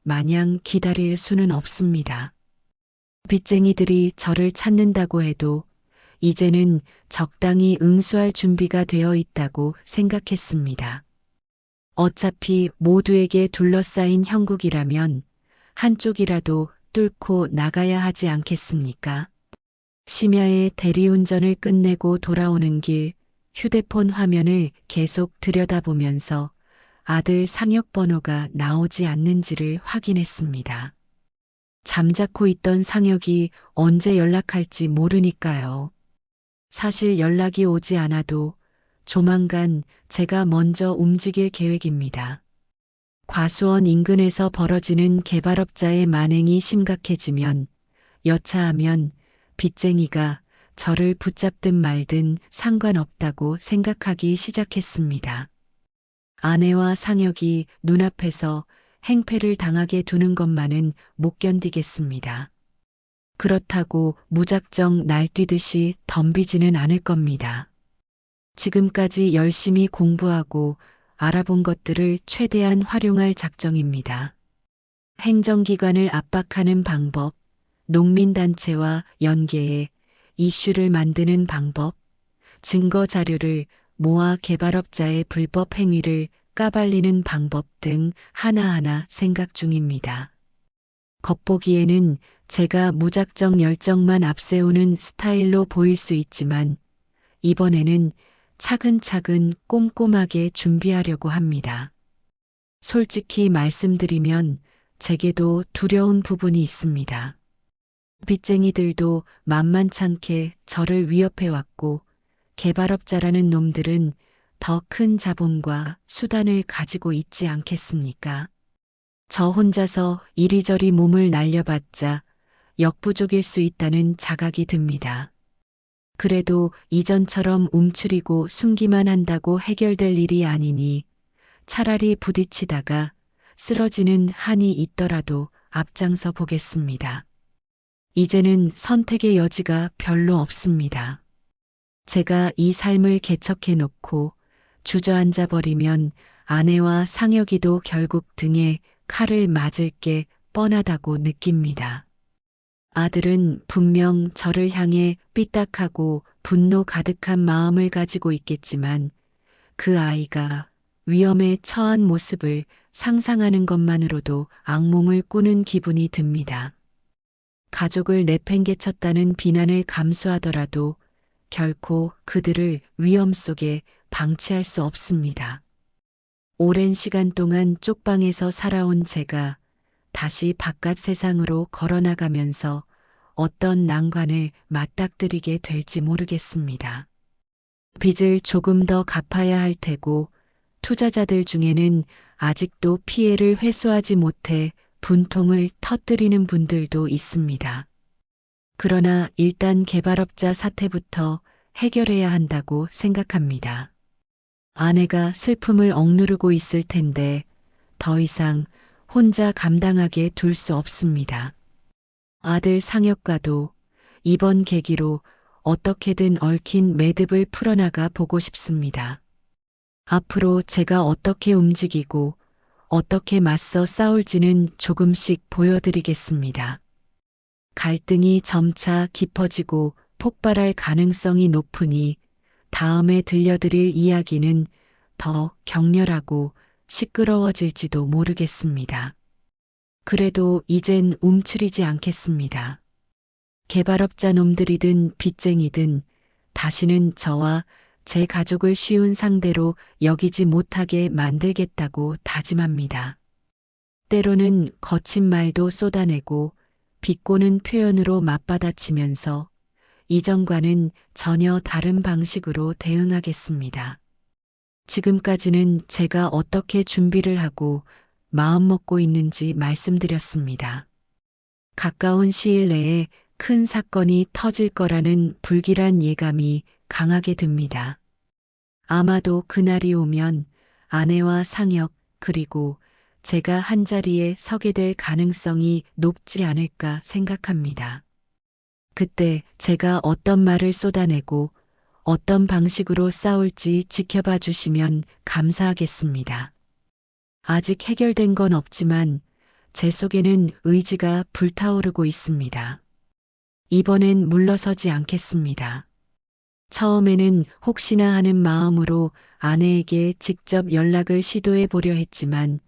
마냥 기다릴 수는 없습니다. 빚쟁이들이 저를 찾는다고 해도 이제는 적당히 응수할 준비가 되어 있다고 생각했습니다. 어차피 모두에게 둘러싸인 형국이라면 한쪽이라도 뚫고 나가야 하지 않겠습니까? 심야에 대리운전을 끝내고 돌아오는 길 휴대폰 화면을 계속 들여다보면서 아들 상혁 번호가 나오지 않는지를 확인했습니다. 잠자코 있던 상혁이 언제 연락할지 모르니까요. 사실 연락이 오지 않아도 조만간 제가 먼저 움직일 계획입니다. 과수원 인근에서 벌어지는 개발업자의 만행이 심각해지면 여차하면 빚쟁이가 저를 붙잡든 말든 상관없다고 생각하기 시작했습니다. 아내와 상혁이 눈앞에서 행패를 당하게 두는 것만은 못 견디겠습니다. 그렇다고 무작정 날뛰듯이 덤비지는 않을 겁니다. 지금까지 열심히 공부하고 알아본 것들을 최대한 활용할 작정입니다. 행정기관을 압박하는 방법, 농민단체와 연계해 이슈를 만드는 방법, 증거 자료를 모아 개발업자의 불법 행위를 까발리는 방법 등 하나하나 생각 중입니다. 겉보기에는 제가 무작정 열정만 앞세우는 스타일로 보일 수 있지만 이번에는 차근차근 꼼꼼하게 준비하려고 합니다. 솔직히 말씀드리면 제게도 두려운 부분이 있습니다. 빚쟁이들도 만만찮게 저를 위협해왔고 개발업자라는 놈들은 더 큰 자본과 수단을 가지고 있지 않겠습니까? 저 혼자서 이리저리 몸을 날려봤자 역부족일 수 있다는 자각이 듭니다. 그래도 이전처럼 움츠리고 숨기만 한다고 해결될 일이 아니니 차라리 부딪히다가 쓰러지는 한이 있더라도 앞장서 보겠습니다. 이제는 선택의 여지가 별로 없습니다. 제가 이 삶을 개척해 놓고 주저앉아 버리면 아내와 상혁이도 결국 등에 칼을 맞을 게 뻔하다고 느낍니다. 아들은 분명 저를 향해 삐딱하고 분노 가득한 마음을 가지고 있겠지만 그 아이가 위험에 처한 모습을 상상하는 것만으로도 악몽을 꾸는 기분이 듭니다. 가족을 내팽개쳤다는 비난을 감수하더라도 결코 그들을 위험 속에 방치할 수 없습니다. 오랜 시간 동안 쪽방에서 살아온 제가 다시 바깥 세상으로 걸어나가면서 어떤 난관을 맞닥뜨리게 될지 모르겠습니다. 빚을 조금 더 갚아야 할 테고 투자자들 중에는 아직도 피해를 회수하지 못해 분통을 터뜨리는 분들도 있습니다. 그러나 일단 개발업자 사태부터 해결해야 한다고 생각합니다. 아내가 슬픔을 억누르고 있을 텐데 더 이상 혼자 감당하게 둘 수 없습니다. 아들 상혁과도 이번 계기로 어떻게든 얽힌 매듭을 풀어나가 보고 싶습니다. 앞으로 제가 어떻게 움직이고 어떻게 맞서 싸울지는 조금씩 보여드리겠습니다. 갈등이 점차 깊어지고 폭발할 가능성이 높으니 다음에 들려드릴 이야기는 더 격렬하고 시끄러워질지도 모르겠습니다. 그래도 이젠 움츠리지 않겠습니다. 개발업자 놈들이든 빚쟁이든 다시는 저와 제 가족을 쉬운 상대로 여기지 못하게 만들겠다고 다짐합니다. 때로는 거친 말도 쏟아내고 비꼬는 표현으로 맞받아치면서 이전과는 전혀 다른 방식으로 대응하겠습니다. 지금까지는 제가 어떻게 준비를 하고 마음먹고 있는지 말씀드렸습니다. 가까운 시일 내에 큰 사건이 터질 거라는 불길한 예감이 강하게 듭니다. 아마도 그날이 오면 아내와 상혁 그리고 제가 한자리에 서게 될 가능성이 높지 않을까 생각합니다. 그때 제가 어떤 말을 쏟아내고 어떤 방식으로 싸울지 지켜봐 주시면 감사하겠습니다. 아직 해결된 건 없지만 제 속에는 의지가 불타오르고 있습니다. 이번엔 물러서지 않겠습니다. 처음에는 혹시나 하는 마음으로 아내에게 직접 연락을 시도해 보려 했지만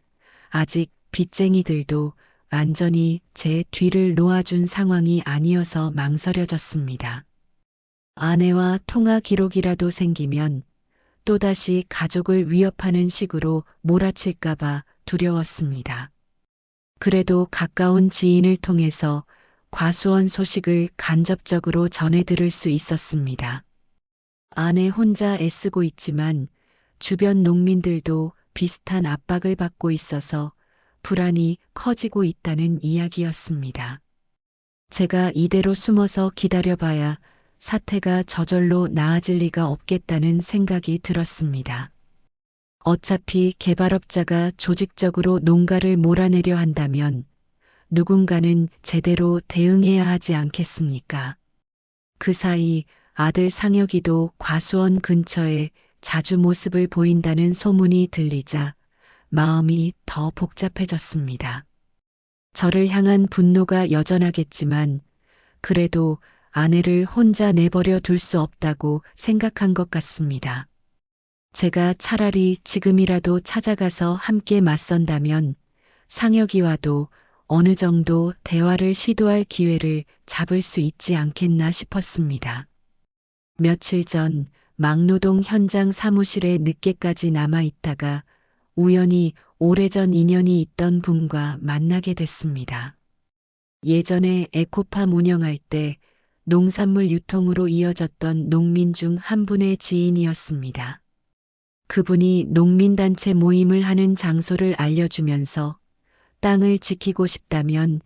아직 빚쟁이들도 완전히 제 뒤를 놓아준 상황이 아니어서 망설여졌습니다. 아내와 통화 기록이라도 생기면 또다시 가족을 위협하는 식으로 몰아칠까봐 두려웠습니다. 그래도 가까운 지인을 통해서 과수원 소식을 간접적으로 전해 들을 수 있었습니다. 아내 혼자 애쓰고 있지만 주변 농민들도 비슷한 압박을 받고 있어서 불안이 커지고 있다는 이야기였습니다. 제가 이대로 숨어서 기다려봐야 사태가 저절로 나아질 리가 없겠다는 생각이 들었습니다. 어차피 개발업자가 조직적으로 농가를 몰아내려 한다면 누군가는 제대로 대응해야 하지 않겠습니까? 그 사이 아들 상혁이도 과수원 근처에 자주 모습을 보인다는 소문이 들리자 마음이 더 복잡해졌습니다. 저를 향한 분노가 여전하겠지만 그래도 아내를 혼자 내버려 둘 수 없다고 생각한 것 같습니다. 제가 차라리 지금이라도 찾아가서 함께 맞선다면 상혁이와도 어느 정도 대화를 시도할 기회를 잡을 수 있지 않겠나 싶었습니다. 며칠 전 막노동 현장 사무실에 늦게까지 남아 있다가 우연히 오래전 인연이 있던 분과 만나게 됐습니다. 예전에 에코팜 운영할 때 농산물 유통으로 이어졌던 농민 중 한 분의 지인이었습니다. 그분이 농민단체 모임을 하는 장소를 알려주면서 땅을 지키고 싶다면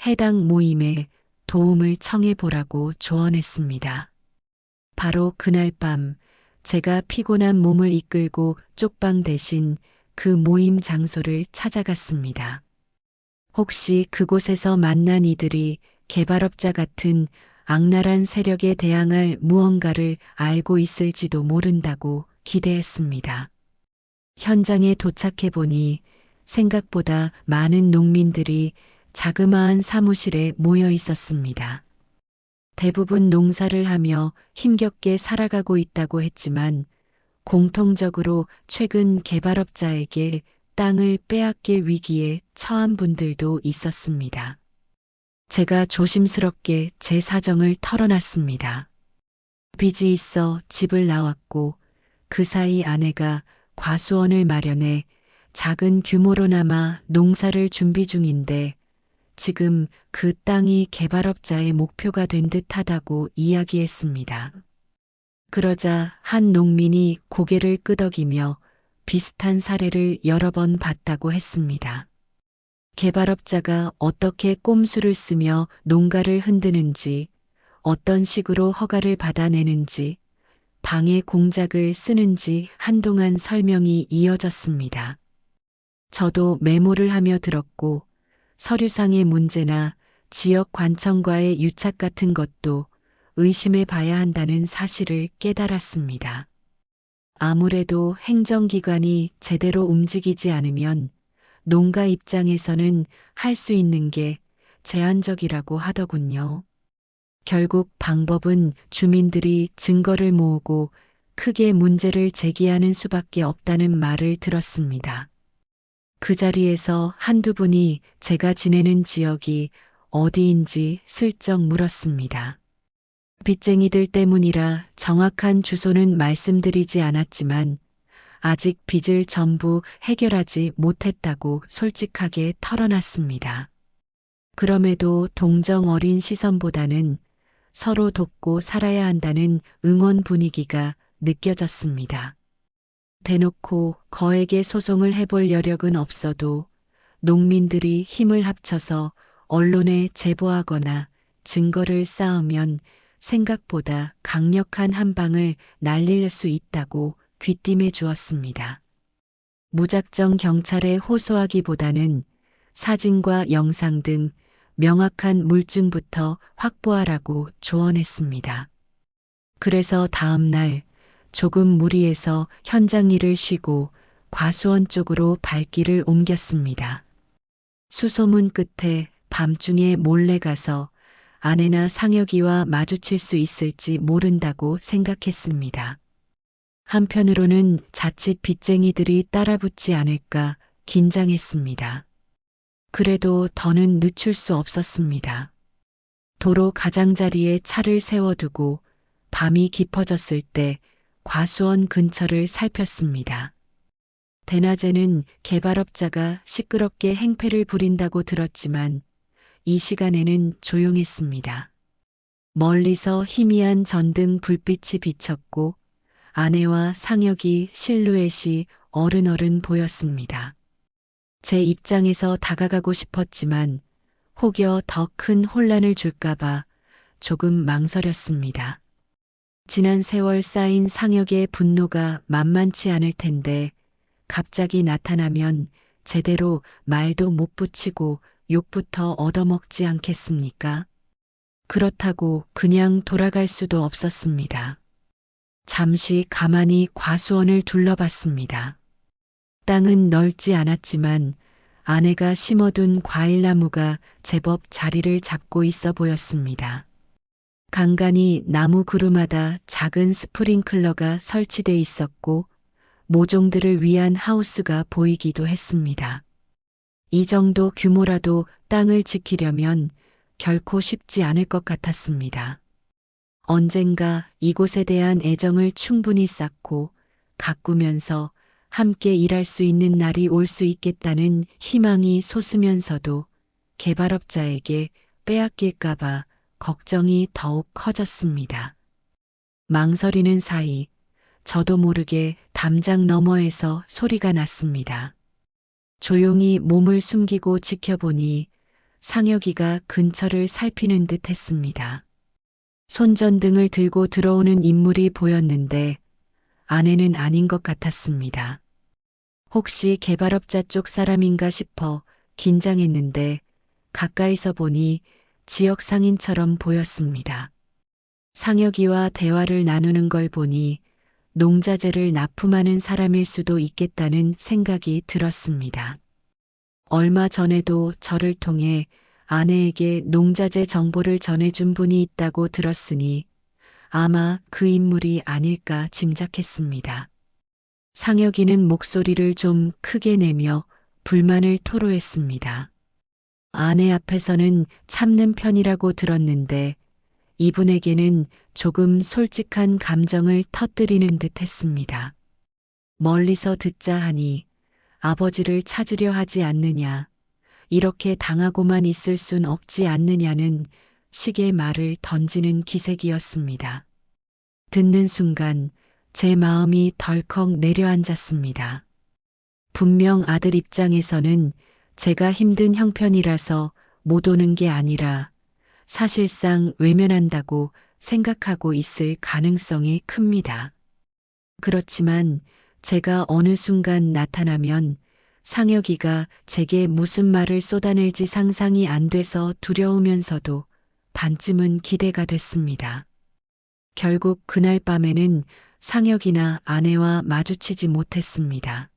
해당 모임에 도움을 청해보라고 조언했습니다. 바로 그날 밤 제가 피곤한 몸을 이끌고 쪽방 대신 그 모임 장소를 찾아갔습니다. 혹시 그곳에서 만난 이들이 개발업자 같은 악랄한 세력에 대항할 무언가를 알고 있을지도 모른다고 기대했습니다. 현장에 도착해 보니 생각보다 많은 농민들이 자그마한 사무실에 모여 있었습니다. 대부분 농사를 하며 힘겹게 살아가고 있다고 했지만 공통적으로 최근 개발업자에게 땅을 빼앗길 위기에 처한 분들도 있었습니다. 제가 조심스럽게 제 사정을 털어놨습니다. 빚이 있어 집을 나왔고 그 사이 아내가 과수원을 마련해 작은 규모로나마 농사를 준비 중인데 지금 그 땅이 개발업자의 목표가 된 듯하다고 이야기했습니다. 그러자 한 농민이 고개를 끄덕이며 비슷한 사례를 여러 번 봤다고 했습니다. 개발업자가 어떻게 꼼수를 쓰며 농가를 흔드는지, 어떤 식으로 허가를 받아내는지, 방해 공작을 쓰는지 한동안 설명이 이어졌습니다. 저도 메모를 하며 들었고 서류상의 문제나 지역 관청과의 유착 같은 것도 의심해 봐야 한다는 사실을 깨달았습니다. 아무래도 행정기관이 제대로 움직이지 않으면 농가 입장에서는 할 수 있는 게 제한적이라고 하더군요. 결국 방법은 주민들이 증거를 모으고 크게 문제를 제기하는 수밖에 없다는 말을 들었습니다. 그 자리에서 한두 분이 제가 지내는 지역이 어디인지 슬쩍 물었습니다. 빚쟁이들 때문이라 정확한 주소는 말씀드리지 않았지만 아직 빚을 전부 해결하지 못했다고 솔직하게 털어놨습니다. 그럼에도 동정 어린 시선보다는 서로 돕고 살아야 한다는 응원 분위기가 느껴졌습니다. 대놓고 거액의 소송을 해볼 여력은 없어도 농민들이 힘을 합쳐서 언론에 제보하거나 증거를 쌓으면 생각보다 강력한 한 방을 날릴 수 있다고 귀띔해 주었습니다. 무작정 경찰에 호소하기보다는 사진과 영상 등 명확한 물증부터 확보하라고 조언했습니다. 그래서 다음 날 조금 무리해서 현장 일을 쉬고 과수원 쪽으로 발길을 옮겼습니다. 수소문 끝에 밤중에 몰래 가서 아내나 상혁이와 마주칠 수 있을지 모른다고 생각했습니다. 한편으로는 자칫 빚쟁이들이 따라붙지 않을까 긴장했습니다. 그래도 더는 늦출 수 없었습니다. 도로 가장자리에 차를 세워두고 밤이 깊어졌을 때 과수원 근처를 살폈습니다. 대낮에는 개발업자가 시끄럽게 행패를 부린다고 들었지만 이 시간에는 조용했습니다. 멀리서 희미한 전등 불빛이 비쳤고 아내와 상혁이 실루엣이 어른어른 보였습니다. 제 입장에서 다가가고 싶었지만 혹여 더 큰 혼란을 줄까봐 조금 망설였습니다. 지난 세월 쌓인 상혁의 분노가 만만치 않을 텐데 갑자기 나타나면 제대로 말도 못 붙이고 욕부터 얻어먹지 않겠습니까? 그렇다고 그냥 돌아갈 수도 없었습니다. 잠시 가만히 과수원을 둘러봤습니다. 땅은 넓지 않았지만 아내가 심어둔 과일나무가 제법 자리를 잡고 있어 보였습니다. 간간이 나무 그루마다 작은 스프링클러가 설치돼 있었고 모종들을 위한 하우스가 보이기도 했습니다. 이 정도 규모라도 땅을 지키려면 결코 쉽지 않을 것 같았습니다. 언젠가 이곳에 대한 애정을 충분히 쌓고 가꾸면서 함께 일할 수 있는 날이 올 수 있겠다는 희망이 솟으면서도 개발업자에게 빼앗길까봐 걱정이 더욱 커졌습니다. 망설이는 사이 저도 모르게 담장 너머에서 소리가 났습니다. 조용히 몸을 숨기고 지켜보니 상혁이가 근처를 살피는 듯 했습니다. 손전등을 들고 들어오는 인물이 보였는데 아내는 아닌 것 같았습니다. 혹시 개발업자 쪽 사람인가 싶어 긴장했는데 가까이서 보니 지역 상인처럼 보였습니다. 상혁이와 대화를 나누는 걸 보니 농자재를 납품하는 사람일 수도 있겠다는 생각이 들었습니다. 얼마 전에도 저를 통해 아내에게 농자재 정보를 전해준 분이 있다고 들었으니 아마 그 인물이 아닐까 짐작했습니다. 상혁이는 목소리를 좀 크게 내며 불만을 토로했습니다. 아내 앞에서는 참는 편이라고 들었는데 이분에게는 조금 솔직한 감정을 터뜨리는 듯 했습니다. 멀리서 듣자 하니 아버지를 찾으려 하지 않느냐, 이렇게 당하고만 있을 순 없지 않느냐는 식의 말을 던지는 기색이었습니다. 듣는 순간 제 마음이 덜컥 내려앉았습니다. 분명 아들 입장에서는 제가 힘든 형편이라서 못 오는 게 아니라 사실상 외면한다고 생각하고 있을 가능성이 큽니다. 그렇지만 제가 어느 순간 나타나면 상혁이가 제게 무슨 말을 쏟아낼지 상상이 안 돼서 두려우면서도 반쯤은 기대가 됐습니다. 결국 그날 밤에는 상혁이나 아내와 마주치지 못했습니다.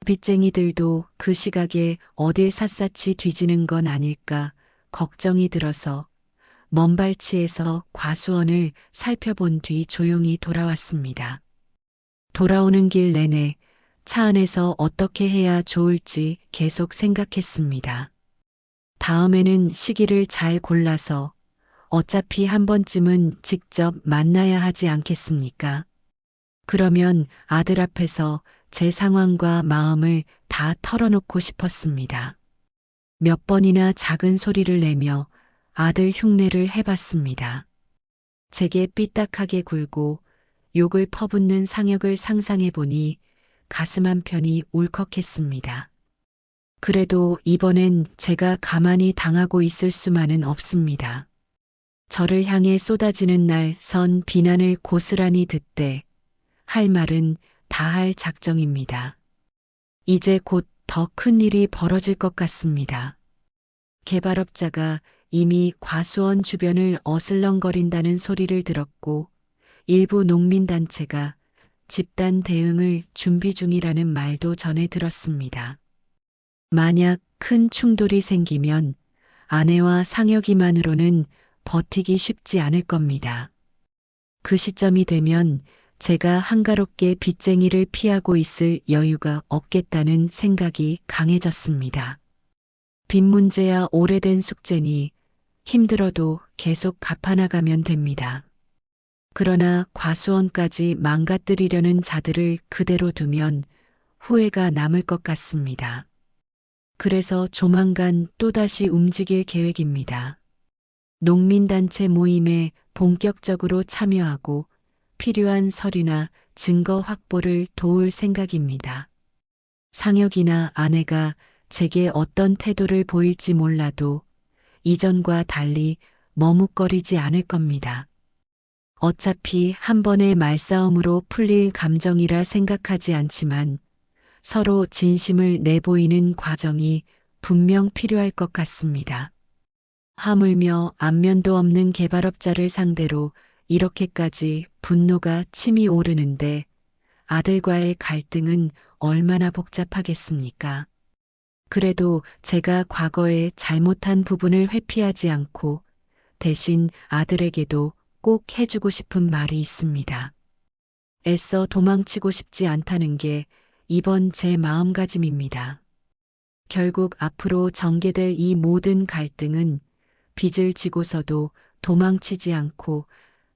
빚쟁이들도 그 시각에 어딜 샅샅이 뒤지는 건 아닐까 걱정이 들어서 먼 발치에서 과수원을 살펴본 뒤 조용히 돌아왔습니다. 돌아오는 길 내내 차 안에서 어떻게 해야 좋을지 계속 생각했습니다. 다음에는 시기를 잘 골라서 어차피 한 번쯤은 직접 만나야 하지 않겠습니까? 그러면 아들 앞에서 제 상황과 마음을 다 털어놓고 싶었습니다. 몇 번이나 작은 소리를 내며 아들 흉내를 해봤습니다. 제게 삐딱하게 굴고 욕을 퍼붓는 상혁을 상상해보니 가슴 한편이 울컥했습니다. 그래도 이번엔 제가 가만히 당하고 있을 수만은 없습니다. 저를 향해 쏟아지는 날 선 비난을 고스란히 듣되 할 말은 다 할 작정입니다. 이제 곧 더 큰 일이 벌어질 것 같습니다. 개발업자가 이미 과수원 주변을 어슬렁거린다는 소리를 들었고 일부 농민단체가 집단 대응을 준비 중이라는 말도 전해 들었습니다. 만약 큰 충돌이 생기면 아내와 상혁이만으로는 버티기 쉽지 않을 겁니다. 그 시점이 되면 제가 한가롭게 빚쟁이를 피하고 있을 여유가 없겠다는 생각이 강해졌습니다. 빚 문제야 오래된 숙제니 힘들어도 계속 갚아나가면 됩니다. 그러나 과수원까지 망가뜨리려는 자들을 그대로 두면 후회가 남을 것 같습니다. 그래서 조만간 또다시 움직일 계획입니다. 농민단체 모임에 본격적으로 참여하고 필요한 서류나 증거 확보를 도울 생각입니다. 상혁이나 아내가 제게 어떤 태도를 보일지 몰라도 이전과 달리 머뭇거리지 않을 겁니다. 어차피 한 번의 말싸움으로 풀릴 감정이라 생각하지 않지만 서로 진심을 내보이는 과정이 분명 필요할 것 같습니다. 하물며 안면도 없는 개발업자를 상대로 이렇게까지 분노가 침이 오르는데 아들과의 갈등은 얼마나 복잡하겠습니까? 그래도 제가 과거에 잘못한 부분을 회피하지 않고 대신 아들에게도 꼭 해주고 싶은 말이 있습니다. 애써 도망치고 싶지 않다는 게 이번 제 마음가짐입니다. 결국 앞으로 전개될 이 모든 갈등은 빚을 지고서도 도망치지 않고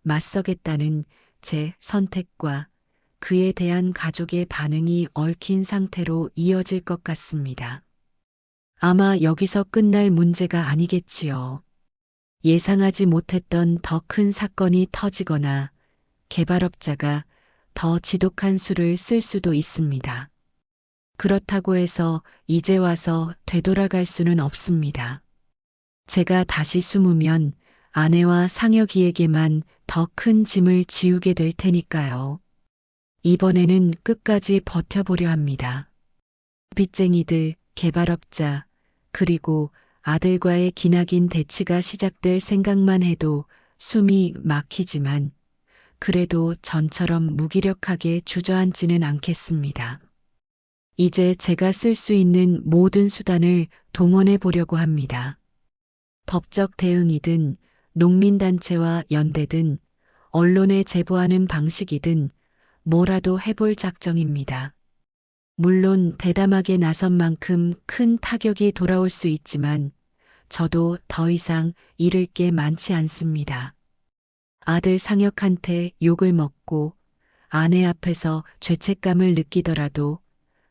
맞서겠다는 제 선택과 그에 대한 가족의 반응이 얽힌 상태로 이어질 것 같습니다. 아마 여기서 끝날 문제가 아니겠지요. 예상하지 못했던 더 큰 사건이 터지거나 개발업자가 더 지독한 수를 쓸 수도 있습니다. 그렇다고 해서 이제 와서 되돌아갈 수는 없습니다. 제가 다시 숨으면 아내와 상혁이에게만 더 큰 짐을 지우게 될 테니까요. 이번에는 끝까지 버텨보려 합니다. 빚쟁이들, 개발업자, 그리고 아들과의 기나긴 대치가 시작될 생각만 해도 숨이 막히지만 그래도 전처럼 무기력하게 주저앉지는 않겠습니다. 이제 제가 쓸 수 있는 모든 수단을 동원해 보려고 합니다. 법적 대응이든 농민단체와 연대든 언론에 제보하는 방식이든 뭐라도 해볼 작정입니다. 물론 대담하게 나선 만큼 큰 타격이 돌아올 수 있지만 저도 더 이상 잃을 게 많지 않습니다. 아들 상혁한테 욕을 먹고 아내 앞에서 죄책감을 느끼더라도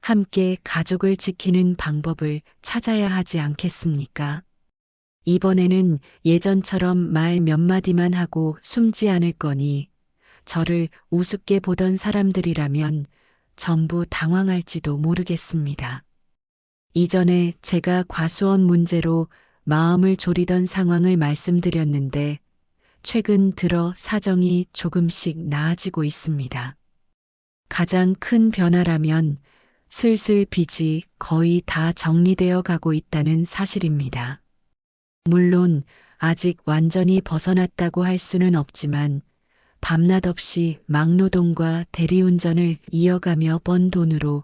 함께 가족을 지키는 방법을 찾아야 하지 않겠습니까? 이번에는 예전처럼 말 몇 마디만 하고 숨지 않을 거니 저를 우습게 보던 사람들이라면 전부 당황할지도 모르겠습니다. 이전에 제가 과수원 문제로 마음을 졸이던 상황을 말씀드렸는데 최근 들어 사정이 조금씩 나아지고 있습니다. 가장 큰 변화라면 슬슬 빚이 거의 다 정리되어 가고 있다는 사실입니다. 물론 아직 완전히 벗어났다고 할 수는 없지만 밤낮 없이 막노동과 대리운전을 이어가며 번 돈으로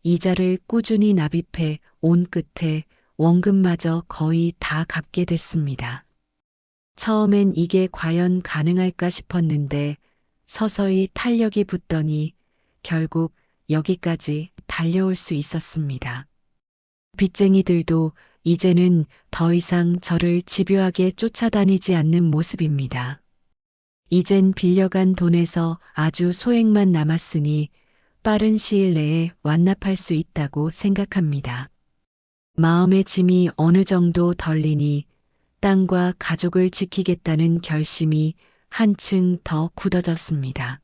이자를 꾸준히 납입해 온 끝에 원금마저 거의 다 갚게 됐습니다. 처음엔 이게 과연 가능할까 싶었는데 서서히 탄력이 붙더니 결국 여기까지 달려올 수 있었습니다. 빚쟁이들도 이제는 더 이상 저를 집요하게 쫓아다니지 않는 모습입니다. 이젠 빌려간 돈에서 아주 소액만 남았으니 빠른 시일 내에 완납할 수 있다고 생각합니다. 마음의 짐이 어느 정도 덜리니 땅과 가족을 지키겠다는 결심이 한층 더 굳어졌습니다.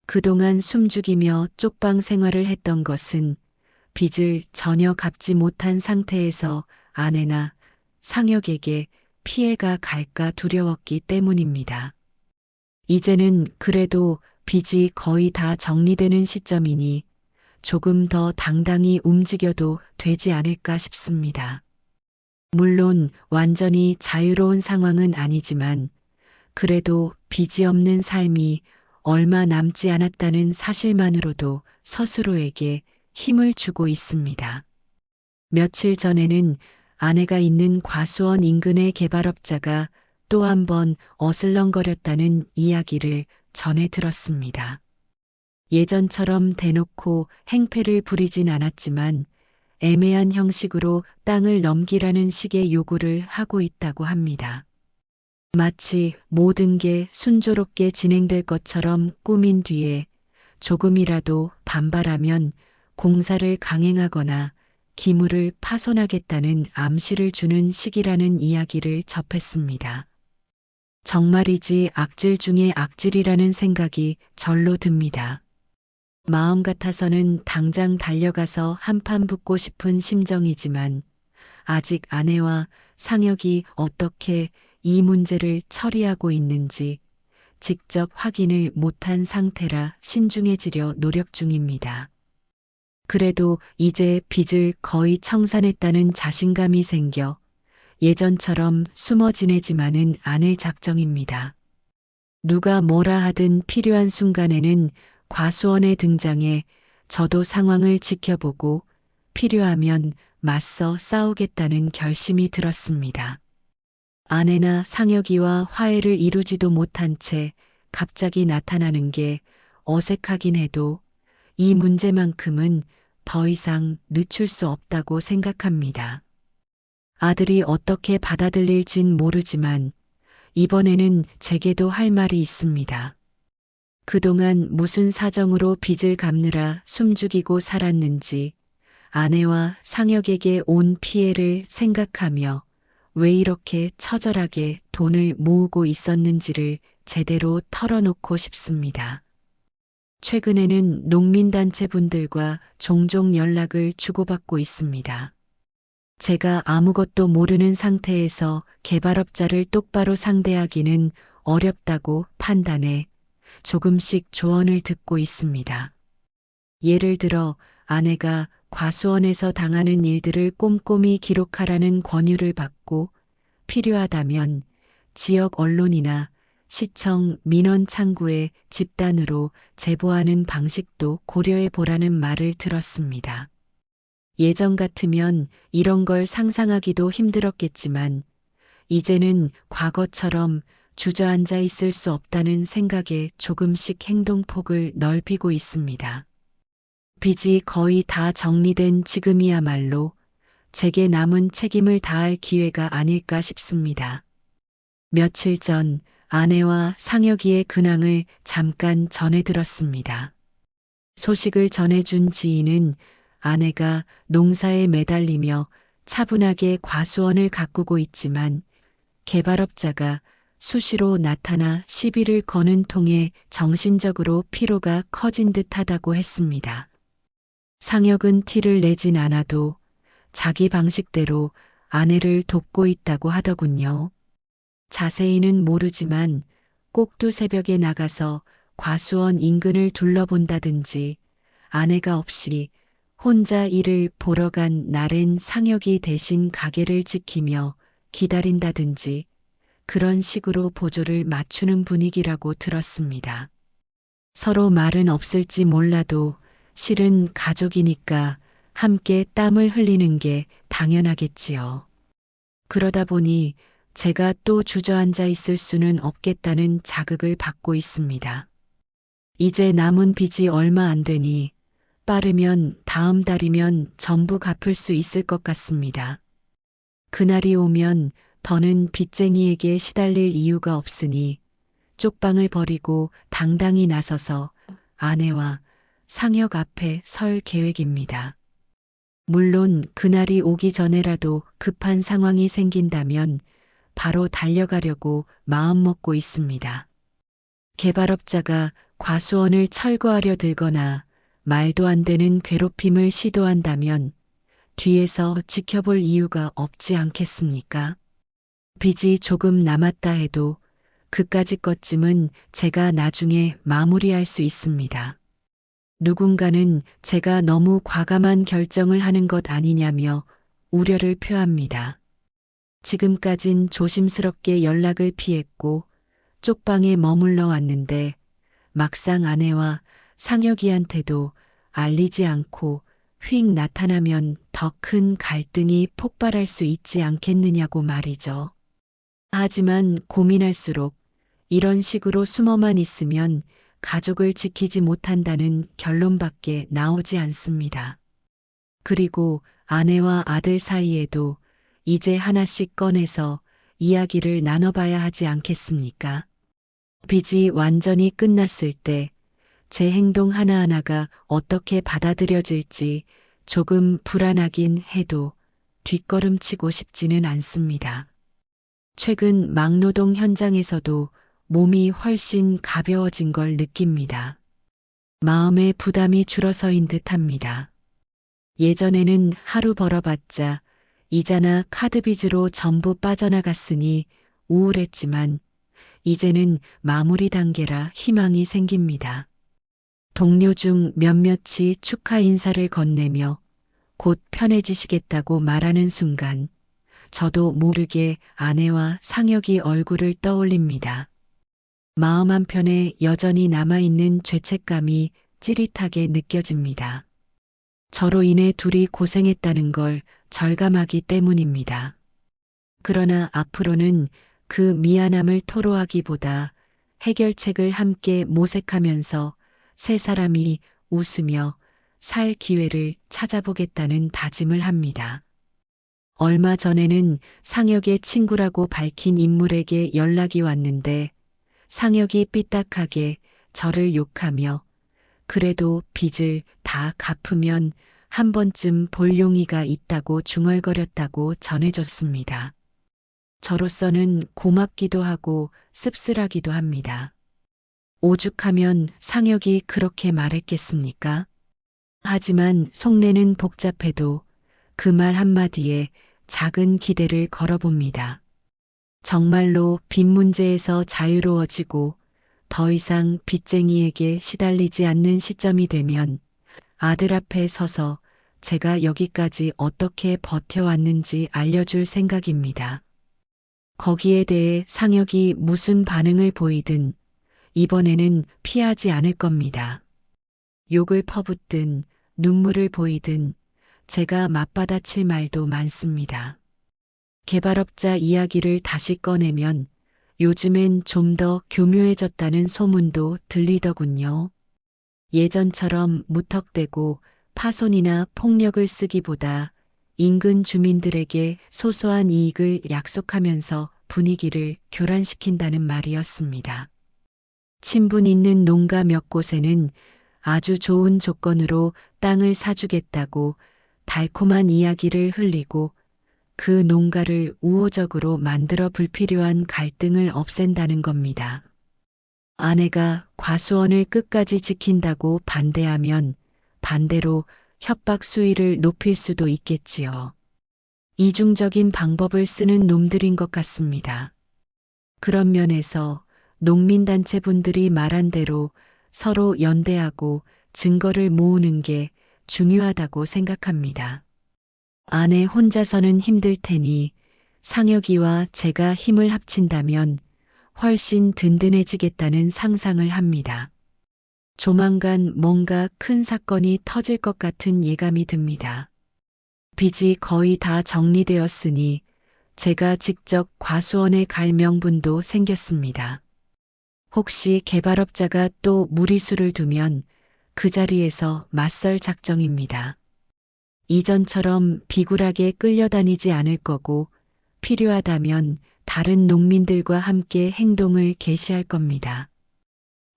그동안 숨죽이며 쪽방 생활을 했던 것은 빚을 전혀 갚지 못한 상태에서 아내나 상혁에게 피해가 갈까 두려웠기 때문입니다. 이제는 그래도 빚이 거의 다 정리되는 시점이니 조금 더 당당히 움직여도 되지 않을까 싶습니다. 물론 완전히 자유로운 상황은 아니지만 그래도 빚이 없는 삶이 얼마 남지 않았다는 사실만으로도 스스로에게 힘을 주고 있습니다. 며칠 전에는 아내가 있는 과수원 인근의 개발업자가 또 한 번 어슬렁거렸다는 이야기를 전해 들었습니다. 예전처럼 대놓고 행패를 부리진 않았지만 애매한 형식으로 땅을 넘기라는 식의 요구를 하고 있다고 합니다. 마치 모든 게 순조롭게 진행될 것처럼 꾸민 뒤에 조금이라도 반발하면 공사를 강행하거나 기물을 파손하겠다는 암시를 주는 식이라는 이야기를 접했습니다. 정말이지 악질 중에 악질이라는 생각이 절로 듭니다. 마음 같아서는 당장 달려가서 한판 붙고 싶은 심정이지만 아직 아내와 상혁이 어떻게 이 문제를 처리하고 있는지 직접 확인을 못한 상태라 신중해지려 노력 중입니다. 그래도 이제 빚을 거의 청산했다는 자신감이 생겨 예전처럼 숨어 지내지만은 않을 작정입니다. 누가 뭐라 하든 필요한 순간에는 과수원에 등장해 저도 상황을 지켜보고 필요하면 맞서 싸우겠다는 결심이 들었습니다. 아내나 상혁이와 화해를 이루지도 못한 채 갑자기 나타나는 게 어색하긴 해도 이 문제만큼은 더 이상 늦출 수 없다고 생각합니다. 아들이 어떻게 받아들일진 모르지만 이번에는 제게도 할 말이 있습니다. 그동안 무슨 사정으로 빚을 갚느라 숨죽이고 살았는지 아내와 상혁에게 온 피해를 생각하며 왜 이렇게 처절하게 돈을 모으고 있었는지를 제대로 털어놓고 싶습니다. 최근에는 농민단체분들과 종종 연락을 주고받고 있습니다. 제가 아무것도 모르는 상태에서 개발업자를 똑바로 상대하기는 어렵다고 판단해 조금씩 조언을 듣고 있습니다. 예를 들어 아내가 과수원에서 당하는 일들을 꼼꼼히 기록하라는 권유를 받고 필요하다면 지역 언론이나 시청 민원 창구에 집단으로 제보하는 방식도 고려해 보라는 말을 들었습니다. 예전 같으면 이런 걸 상상하기도 힘들었겠지만 이제는 과거처럼 주저앉아 있을 수 없다는 생각에 조금씩 행동폭을 넓히고 있습니다. 빚이 거의 다 정리된 지금이야말로 제게 남은 책임을 다할 기회가 아닐까 싶습니다. 며칠 전 아내와 상혁이의 근황을 잠깐 전해 들었습니다. 소식을 전해준 지인은 아내가 농사에 매달리며 차분하게 과수원을 가꾸고 있지만 개발업자가 수시로 나타나 시비를 거는 통에 정신적으로 피로가 커진 듯하다고 했습니다. 상혁은 티를 내진 않아도 자기 방식대로 아내를 돕고 있다고 하더군요. 자세히는 모르지만 꼭두 새벽에 나가서 과수원 인근을 둘러본다든지 아내가 없이 혼자 일을 보러 간 날엔 상혁이 대신 가게를 지키며 기다린다든지 그런 식으로 보조를 맞추는 분위기라고 들었습니다. 서로 말은 없을지 몰라도 실은 가족이니까 함께 땀을 흘리는 게 당연하겠지요. 그러다 보니 제가 또 주저앉아 있을 수는 없겠다는 자극을 받고 있습니다. 이제 남은 빚이 얼마 안 되니 빠르면 다음 달이면 전부 갚을 수 있을 것 같습니다. 그날이 오면 더는 빚쟁이에게 시달릴 이유가 없으니 쪽방을 버리고 당당히 나서서 아내와 상혁 앞에 설 계획입니다. 물론 그날이 오기 전에라도 급한 상황이 생긴다면 바로 달려가려고 마음먹고 있습니다. 개발업자가 과수원을 철거하려 들거나 말도 안 되는 괴롭힘을 시도한다면 뒤에서 지켜볼 이유가 없지 않겠습니까? 빚이 조금 남았다 해도 그까짓 것쯤은 제가 나중에 마무리할 수 있습니다. 누군가는 제가 너무 과감한 결정을 하는 것 아니냐며 우려를 표합니다. 지금까진 조심스럽게 연락을 피했고 쪽방에 머물러 왔는데 막상 아내와 상혁이한테도 알리지 않고 휙 나타나면 더 큰 갈등이 폭발할 수 있지 않겠느냐고 말이죠. 하지만 고민할수록 이런 식으로 숨어만 있으면 가족을 지키지 못한다는 결론밖에 나오지 않습니다. 그리고 아내와 아들 사이에도 이제 하나씩 꺼내서 이야기를 나눠봐야 하지 않겠습니까? 빚이 완전히 끝났을 때 제 행동 하나하나가 어떻게 받아들여질지 조금 불안하긴 해도 뒷걸음치고 싶지는 않습니다. 최근 막노동 현장에서도 몸이 훨씬 가벼워진 걸 느낍니다. 마음의 부담이 줄어서인 듯합니다. 예전에는 하루 벌어봤자 이자나 카드빚으로 전부 빠져나갔으니 우울했지만 이제는 마무리 단계라 희망이 생깁니다. 동료 중 몇몇이 축하 인사를 건네며 곧 편해지시겠다고 말하는 순간 저도 모르게 아내와 상혁이 얼굴을 떠올립니다. 마음 한편에 여전히 남아있는 죄책감이 찌릿하게 느껴집니다. 저로 인해 둘이 고생했다는 걸 절감하기 때문입니다. 그러나 앞으로는 그 미안함을 토로하기보다 해결책을 함께 모색하면서 세 사람이 웃으며 살 기회를 찾아보겠다는 다짐을 합니다. 얼마 전에는 상혁의 친구라고 밝힌 인물에게 연락이 왔는데 상혁이 삐딱하게 저를 욕하며 그래도 빚을 다 갚으면 한 번쯤 볼 용의가 있다고 중얼거렸다고 전해줬습니다. 저로서는 고맙기도 하고 씁쓸하기도 합니다. 오죽하면 상혁이 그렇게 말했겠습니까? 하지만 속내는 복잡해도 그 말 한마디에 작은 기대를 걸어봅니다. 정말로 빚 문제에서 자유로워지고 더 이상 빚쟁이에게 시달리지 않는 시점이 되면 아들 앞에 서서 제가 여기까지 어떻게 버텨왔는지 알려줄 생각입니다. 거기에 대해 상혁이 무슨 반응을 보이든 이번에는 피하지 않을 겁니다. 욕을 퍼붓든 눈물을 보이든 제가 맞받아칠 말도 많습니다. 개발업자 이야기를 다시 꺼내면 요즘엔 좀 더 교묘해졌다는 소문도 들리더군요. 예전처럼 무턱대고 파손이나 폭력을 쓰기보다 인근 주민들에게 소소한 이익을 약속하면서 분위기를 교란시킨다는 말이었습니다. 친분 있는 농가 몇 곳에는 아주 좋은 조건으로 땅을 사주겠다고 달콤한 이야기를 흘리고 그 농가를 우호적으로 만들어 불필요한 갈등을 없앤다는 겁니다. 아내가 과수원을 끝까지 지킨다고 반대하면 반대로 협박 수위를 높일 수도 있겠지요. 이중적인 방법을 쓰는 놈들인 것 같습니다. 그런 면에서 농민단체 분들이 말한 대로 서로 연대하고 증거를 모으는 게 중요하다고 생각합니다. 아내 혼자서는 힘들 테니 상혁이와 제가 힘을 합친다면 훨씬 든든해지겠다는 상상을 합니다. 조만간 뭔가 큰 사건이 터질 것 같은 예감이 듭니다. 빚이 거의 다 정리되었으니 제가 직접 과수원에 갈 명분도 생겼습니다. 혹시 개발업자가 또 무리수를 두면 그 자리에서 맞설 작정입니다. 이전처럼 비굴하게 끌려다니지 않을 거고 필요하다면 다른 농민들과 함께 행동을 개시할 겁니다.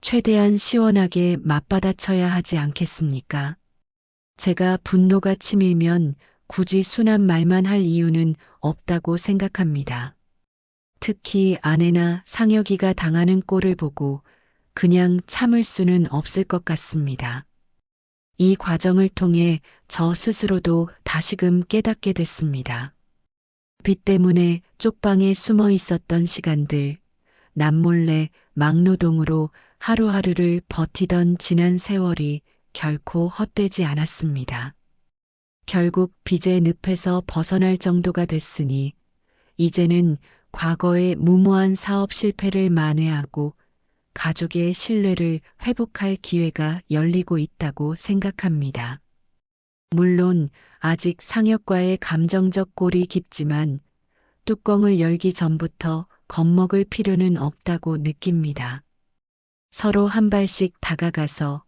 최대한 시원하게 맞받아쳐야 하지 않겠습니까? 제가 분노가 치밀면 굳이 순한 말만 할 이유는 없다고 생각합니다. 특히 아내나 상혁이가 당하는 꼴을 보고 그냥 참을 수는 없을 것 같습니다. 이 과정을 통해 저 스스로도 다시금 깨닫게 됐습니다. 빚 때문에 쪽방에 숨어 있었던 시간들, 남몰래 막노동으로 하루하루를 버티던 지난 세월이 결코 헛되지 않았습니다. 결국 빚의 늪에서 벗어날 정도가 됐으니 이제는 과거의 무모한 사업 실패를 만회하고 가족의 신뢰를 회복할 기회가 열리고 있다고 생각합니다. 물론 아직 상혁과의 감정적 골이 깊지만 뚜껑을 열기 전부터 겁먹을 필요는 없다고 느낍니다. 서로 한 발씩 다가가서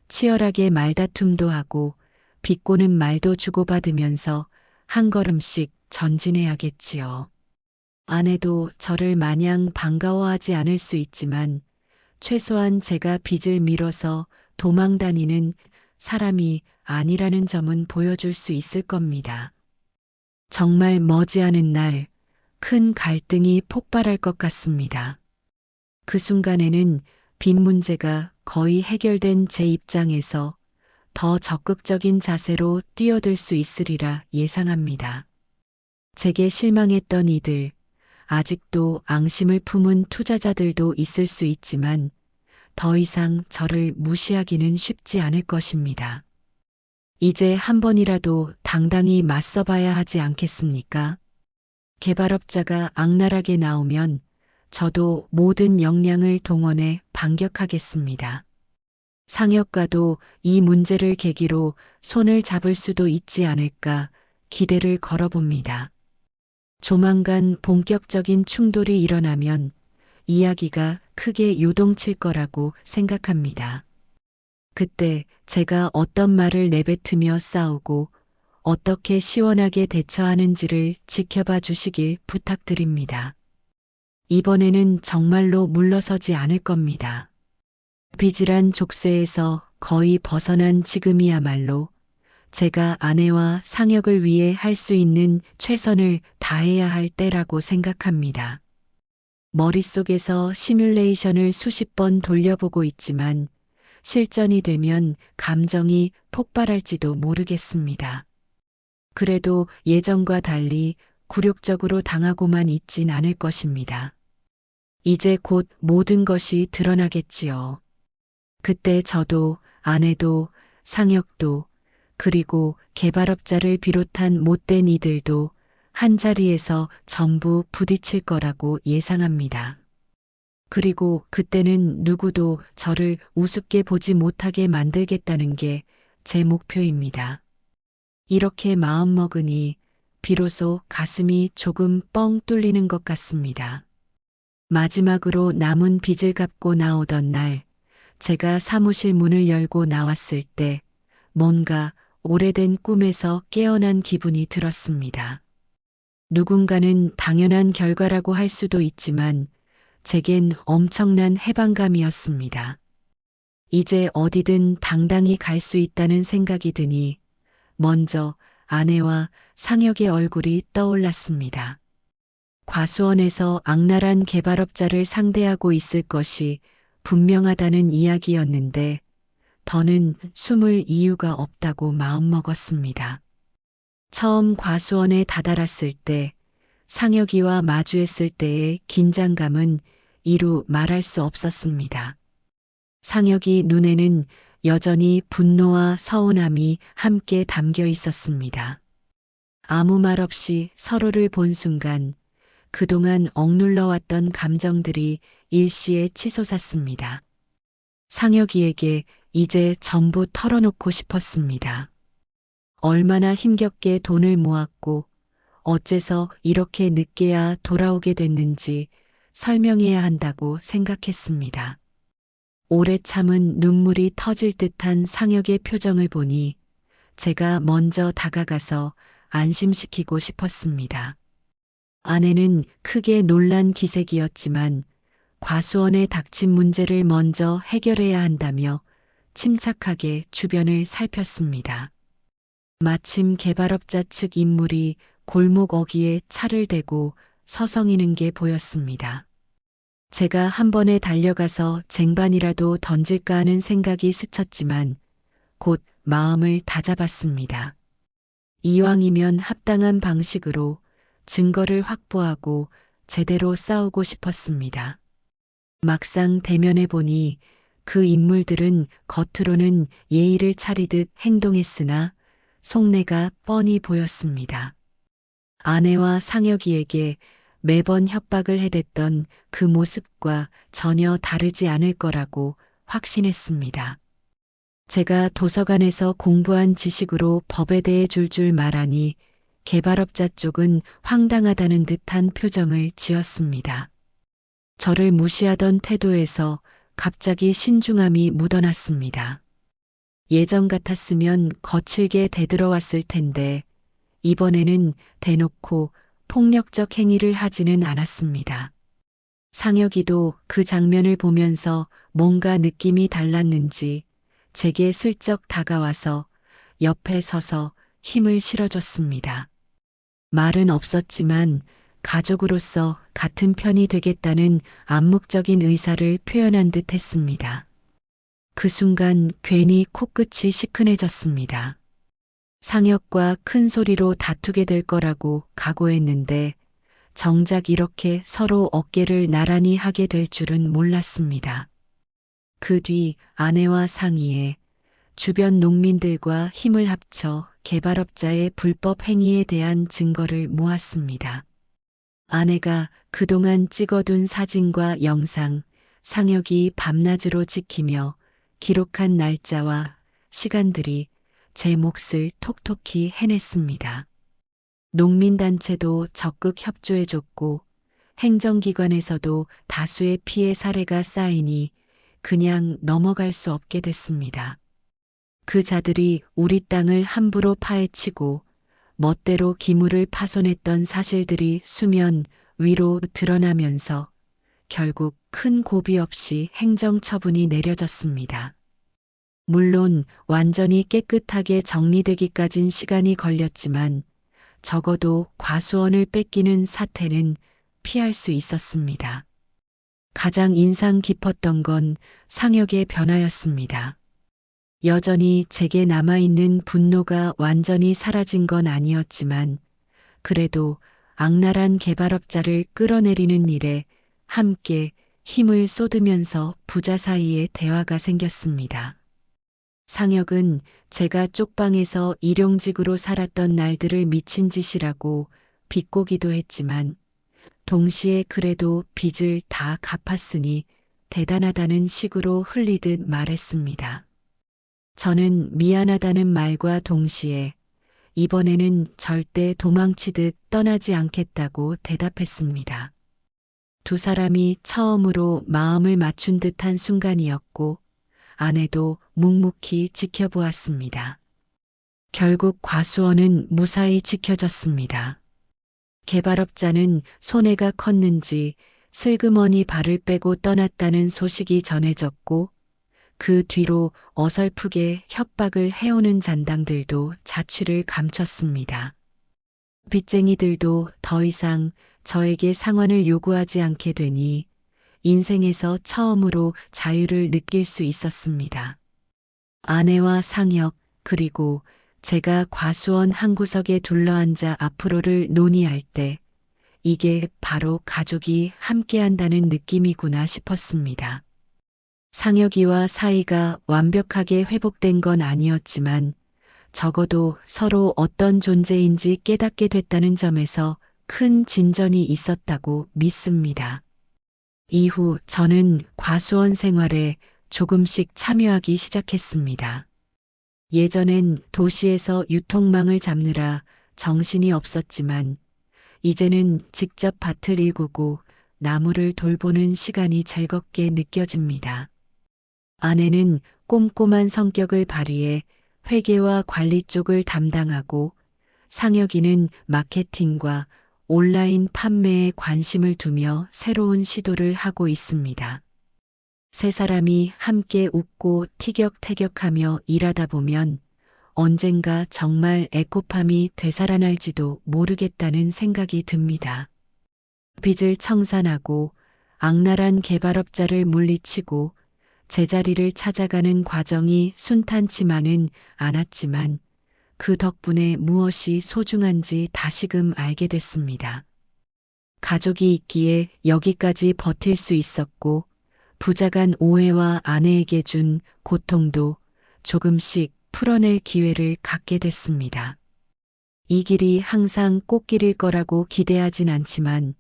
치열하게 말다툼도 하고 비꼬는 말도 주고받으면서 한 걸음씩 전진해야겠지요. 아내도 저를 마냥 반가워하지 않을 수 있지만 최소한 제가 빚을 밀어서 도망 다니는 사람이 아니라는 점은 보여줄 수 있을 겁니다. 정말 머지않은 날 큰 갈등이 폭발할 것 같습니다. 그 순간에는 빚 문제가 거의 해결된 제 입장에서 더 적극적인 자세로 뛰어들 수 있으리라 예상합니다. 제게 실망했던 이들, 아직도 앙심을 품은 투자자들도 있을 수 있지만 더 이상 저를 무시하기는 쉽지 않을 것입니다. 이제 한 번이라도 당당히 맞서봐야 하지 않겠습니까? 개발업자가 악랄하게 나오면 저도 모든 역량을 동원해 반격하겠습니다. 상혁과도 이 문제를 계기로 손을 잡을 수도 있지 않을까 기대를 걸어봅니다. 조만간 본격적인 충돌이 일어나면 이야기가 크게 요동칠 거라고 생각합니다. 그때 제가 어떤 말을 내뱉으며 싸우고 어떻게 시원하게 대처하는지를 지켜봐 주시길 부탁드립니다. 이번에는 정말로 물러서지 않을 겁니다. 비질한 족쇄에서 거의 벗어난 지금이야말로 제가 아내와 상혁을 위해 할 수 있는 최선을 다해야 할 때라고 생각합니다. 머릿속에서 시뮬레이션을 수십 번 돌려보고 있지만 실전이 되면 감정이 폭발할지도 모르겠습니다. 그래도 예전과 달리 굴욕적으로 당하고만 있진 않을 것입니다. 이제 곧 모든 것이 드러나겠지요. 그때 저도 아내도 상혁도 그리고 개발업자를 비롯한 못된 이들도 한자리에서 전부 부딪힐 거라고 예상합니다. 그리고 그때는 누구도 저를 우습게 보지 못하게 만들겠다는 게 제 목표입니다. 이렇게 마음먹으니 비로소 가슴이 조금 뻥 뚫리는 것 같습니다. 마지막으로 남은 빚을 갚고 나오던 날, 제가 사무실 문을 열고 나왔을 때 뭔가 오래된 꿈에서 깨어난 기분이 들었습니다. 누군가는 당연한 결과라고 할 수도 있지만 제겐 엄청난 해방감이었습니다. 이제 어디든 당당히 갈 수 있다는 생각이 드니 먼저 아내와 상혁의 얼굴이 떠올랐습니다. 과수원에서 악랄한 개발업자를 상대하고 있을 것이 분명하다는 이야기였는데 더는 숨을 이유가 없다고 마음먹었습니다. 처음 과수원에 다다랐을 때 상혁이와 마주했을 때의 긴장감은 이루 말할 수 없었습니다. 상혁이 눈에는 여전히 분노와 서운함이 함께 담겨 있었습니다. 아무 말 없이 서로를 본 순간 그동안 억눌러왔던 감정들이 일시에 치솟았습니다. 상혁이에게 이제 전부 털어놓고 싶었습니다. 얼마나 힘겹게 돈을 모았고 어째서 이렇게 늦게야 돌아오게 됐는지 설명해야 한다고 생각했습니다. 오래 참은 눈물이 터질 듯한 상혁의 표정을 보니 제가 먼저 다가가서 안심시키고 싶었습니다. 아내는 크게 놀란 기색이었지만 과수원에 닥친 문제를 먼저 해결해야 한다며 침착하게 주변을 살폈습니다. 마침 개발업자 측 인물이 골목 어귀에 차를 대고 서성이는 게 보였습니다. 제가 한 번에 달려가서 쟁반이라도 던질까 하는 생각이 스쳤지만 곧 마음을 다잡았습니다. 이왕이면 합당한 방식으로 증거를 확보하고 제대로 싸우고 싶었습니다. 막상 대면해 보니 그 인물들은 겉으로는 예의를 차리듯 행동했으나 속내가 뻔히 보였습니다. 아내와 상혁이에게 매번 협박을 해댔던 그 모습과 전혀 다르지 않을 거라고 확신했습니다. 제가 도서관에서 공부한 지식으로 법에 대해 줄줄 말하니 개발업자 쪽은 황당하다는 듯한 표정을 지었습니다. 저를 무시하던 태도에서 갑자기 신중함이 묻어났습니다. 예전 같았으면 거칠게 대들어왔을 텐데 이번에는 대놓고 폭력적 행위를 하지는 않았습니다. 상혁이도 그 장면을 보면서 뭔가 느낌이 달랐는지 제게 슬쩍 다가와서 옆에 서서 힘을 실어줬습니다. 말은 없었지만 가족으로서 같은 편이 되겠다는 암묵적인 의사를 표현한 듯 했습니다. 그 순간 괜히 코끝이 시큰해졌습니다. 상혁과 큰 소리로 다투게 될 거라고 각오했는데 정작 이렇게 서로 어깨를 나란히 하게 될 줄은 몰랐습니다. 그 뒤 아내와 상의해 주변 농민들과 힘을 합쳐 개발업자의 불법 행위에 대한 증거를 모았습니다. 아내가 그동안 찍어둔 사진과 영상, 상혁이 밤낮으로 지키며 기록한 날짜와 시간들이 제 몫을 톡톡히 해냈습니다. 농민단체도 적극 협조해줬고 행정기관에서도 다수의 피해 사례가 쌓이니 그냥 넘어갈 수 없게 됐습니다. 그 자들이 우리 땅을 함부로 파헤치고 멋대로 기물을 파손했던 사실들이 수면 위로 드러나면서 결국 큰 고비 없이 행정처분이 내려졌습니다. 물론 완전히 깨끗하게 정리되기까진 시간이 걸렸지만 적어도 과수원을 뺏기는 사태는 피할 수 있었습니다. 가장 인상 깊었던 건 상혁의 변화였습니다. 여전히 제게 남아있는 분노가 완전히 사라진 건 아니었지만 그래도 악랄한 개발업자를 끌어내리는 일에 함께 힘을 쏟으면서 부자 사이에 대화가 생겼습니다. 상혁은 제가 쪽방에서 일용직으로 살았던 날들을 미친 짓이라고 비꼬기도 했지만 동시에 그래도 빚을 다 갚았으니 대단하다는 식으로 흘리듯 말했습니다. 저는 미안하다는 말과 동시에 이번에는 절대 도망치듯 떠나지 않겠다고 대답했습니다. 두 사람이 처음으로 마음을 맞춘 듯한 순간이었고 아내도 묵묵히 지켜보았습니다. 결국 과수원은 무사히 지켜졌습니다. 개발업자는 손해가 컸는지 슬그머니 발을 빼고 떠났다는 소식이 전해졌고 그 뒤로 어설프게 협박을 해오는 잔당들도 자취를 감췄습니다. 빚쟁이들도 더 이상 저에게 상환을 요구하지 않게 되니 인생에서 처음으로 자유를 느낄 수 있었습니다. 아내와 상혁 그리고 제가 과수원 한 구석에 둘러앉아 앞으로를 논의할 때 이게 바로 가족이 함께한다는 느낌이구나 싶었습니다. 상혁이와 사이가 완벽하게 회복된 건 아니었지만 적어도 서로 어떤 존재인지 깨닫게 됐다는 점에서 큰 진전이 있었다고 믿습니다. 이후 저는 과수원 생활에 조금씩 참여하기 시작했습니다. 예전엔 도시에서 유통망을 잡느라 정신이 없었지만 이제는 직접 밭을 일구고 나무를 돌보는 시간이 즐겁게 느껴집니다. 아내는 꼼꼼한 성격을 발휘해 회계와 관리 쪽을 담당하고 상혁이는 마케팅과 온라인 판매에 관심을 두며 새로운 시도를 하고 있습니다. 세 사람이 함께 웃고 티격태격하며 일하다 보면 언젠가 정말 에코팜이 되살아날지도 모르겠다는 생각이 듭니다. 빚을 청산하고 악랄한 개발업자를 물리치고 제자리를 찾아가는 과정이 순탄치만은 않았지만 그 덕분에 무엇이 소중한지 다시금 알게 됐습니다. 가족이 있기에 여기까지 버틸 수 있었고 부자간 오해와 아내에게 준 고통도 조금씩 풀어낼 기회를 갖게 됐습니다. 이 길이 항상 꽃길일 거라고 기대하진 않지만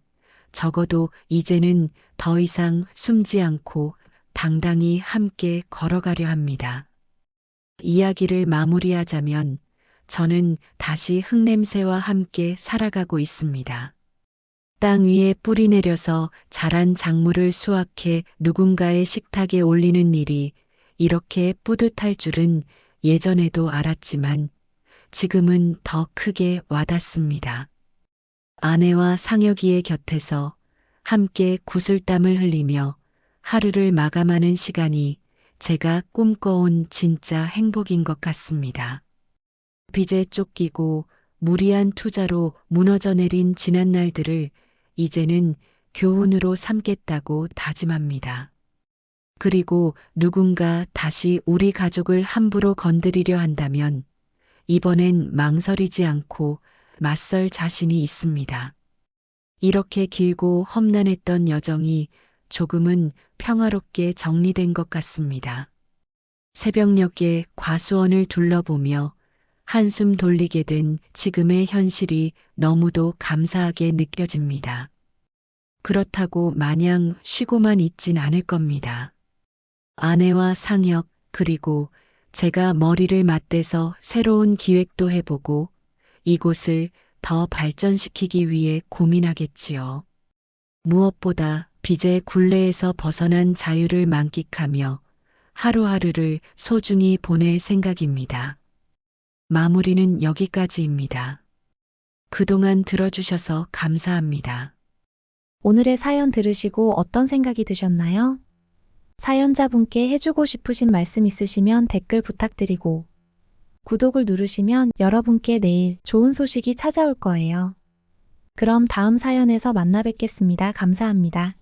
적어도 이제는 더 이상 숨지 않고 당당히 함께 걸어가려 합니다. 이야기를 마무리하자면 저는 다시 흙냄새와 함께 살아가고 있습니다. 땅 위에 뿌리 내려서 자란 작물을 수확해 누군가의 식탁에 올리는 일이 이렇게 뿌듯할 줄은 예전에도 알았지만 지금은 더 크게 와닿습니다. 아내와 상혁이의 곁에서 함께 구슬땀을 흘리며 하루를 마감하는 시간이 제가 꿈꿔온 진짜 행복인 것 같습니다. 빚에 쫓기고 무리한 투자로 무너져 내린 지난 날들을 이제는 교훈으로 삼겠다고 다짐합니다. 그리고 누군가 다시 우리 가족을 함부로 건드리려 한다면 이번엔 망설이지 않고 맞설 자신이 있습니다. 이렇게 길고 험난했던 여정이 조금은 평화롭게 정리된 것 같습니다. 새벽녘에 과수원을 둘러보며 한숨 돌리게 된 지금의 현실이 너무도 감사하게 느껴집니다. 그렇다고 마냥 쉬고만 있진 않을 겁니다. 아내와 상혁 그리고 제가 머리를 맞대서 새로운 기획도 해보고 이곳을 더 발전시키기 위해 고민하겠지요. 무엇보다 빚의 굴레에서 벗어난 자유를 만끽하며 하루하루를 소중히 보낼 생각입니다. 마무리는 여기까지입니다. 그동안 들어주셔서 감사합니다. 오늘의 사연 들으시고 어떤 생각이 드셨나요? 사연자분께 해주고 싶으신 말씀 있으시면 댓글 부탁드리고 구독을 누르시면 여러분께 내일 좋은 소식이 찾아올 거예요. 그럼 다음 사연에서 만나 뵙겠습니다. 감사합니다.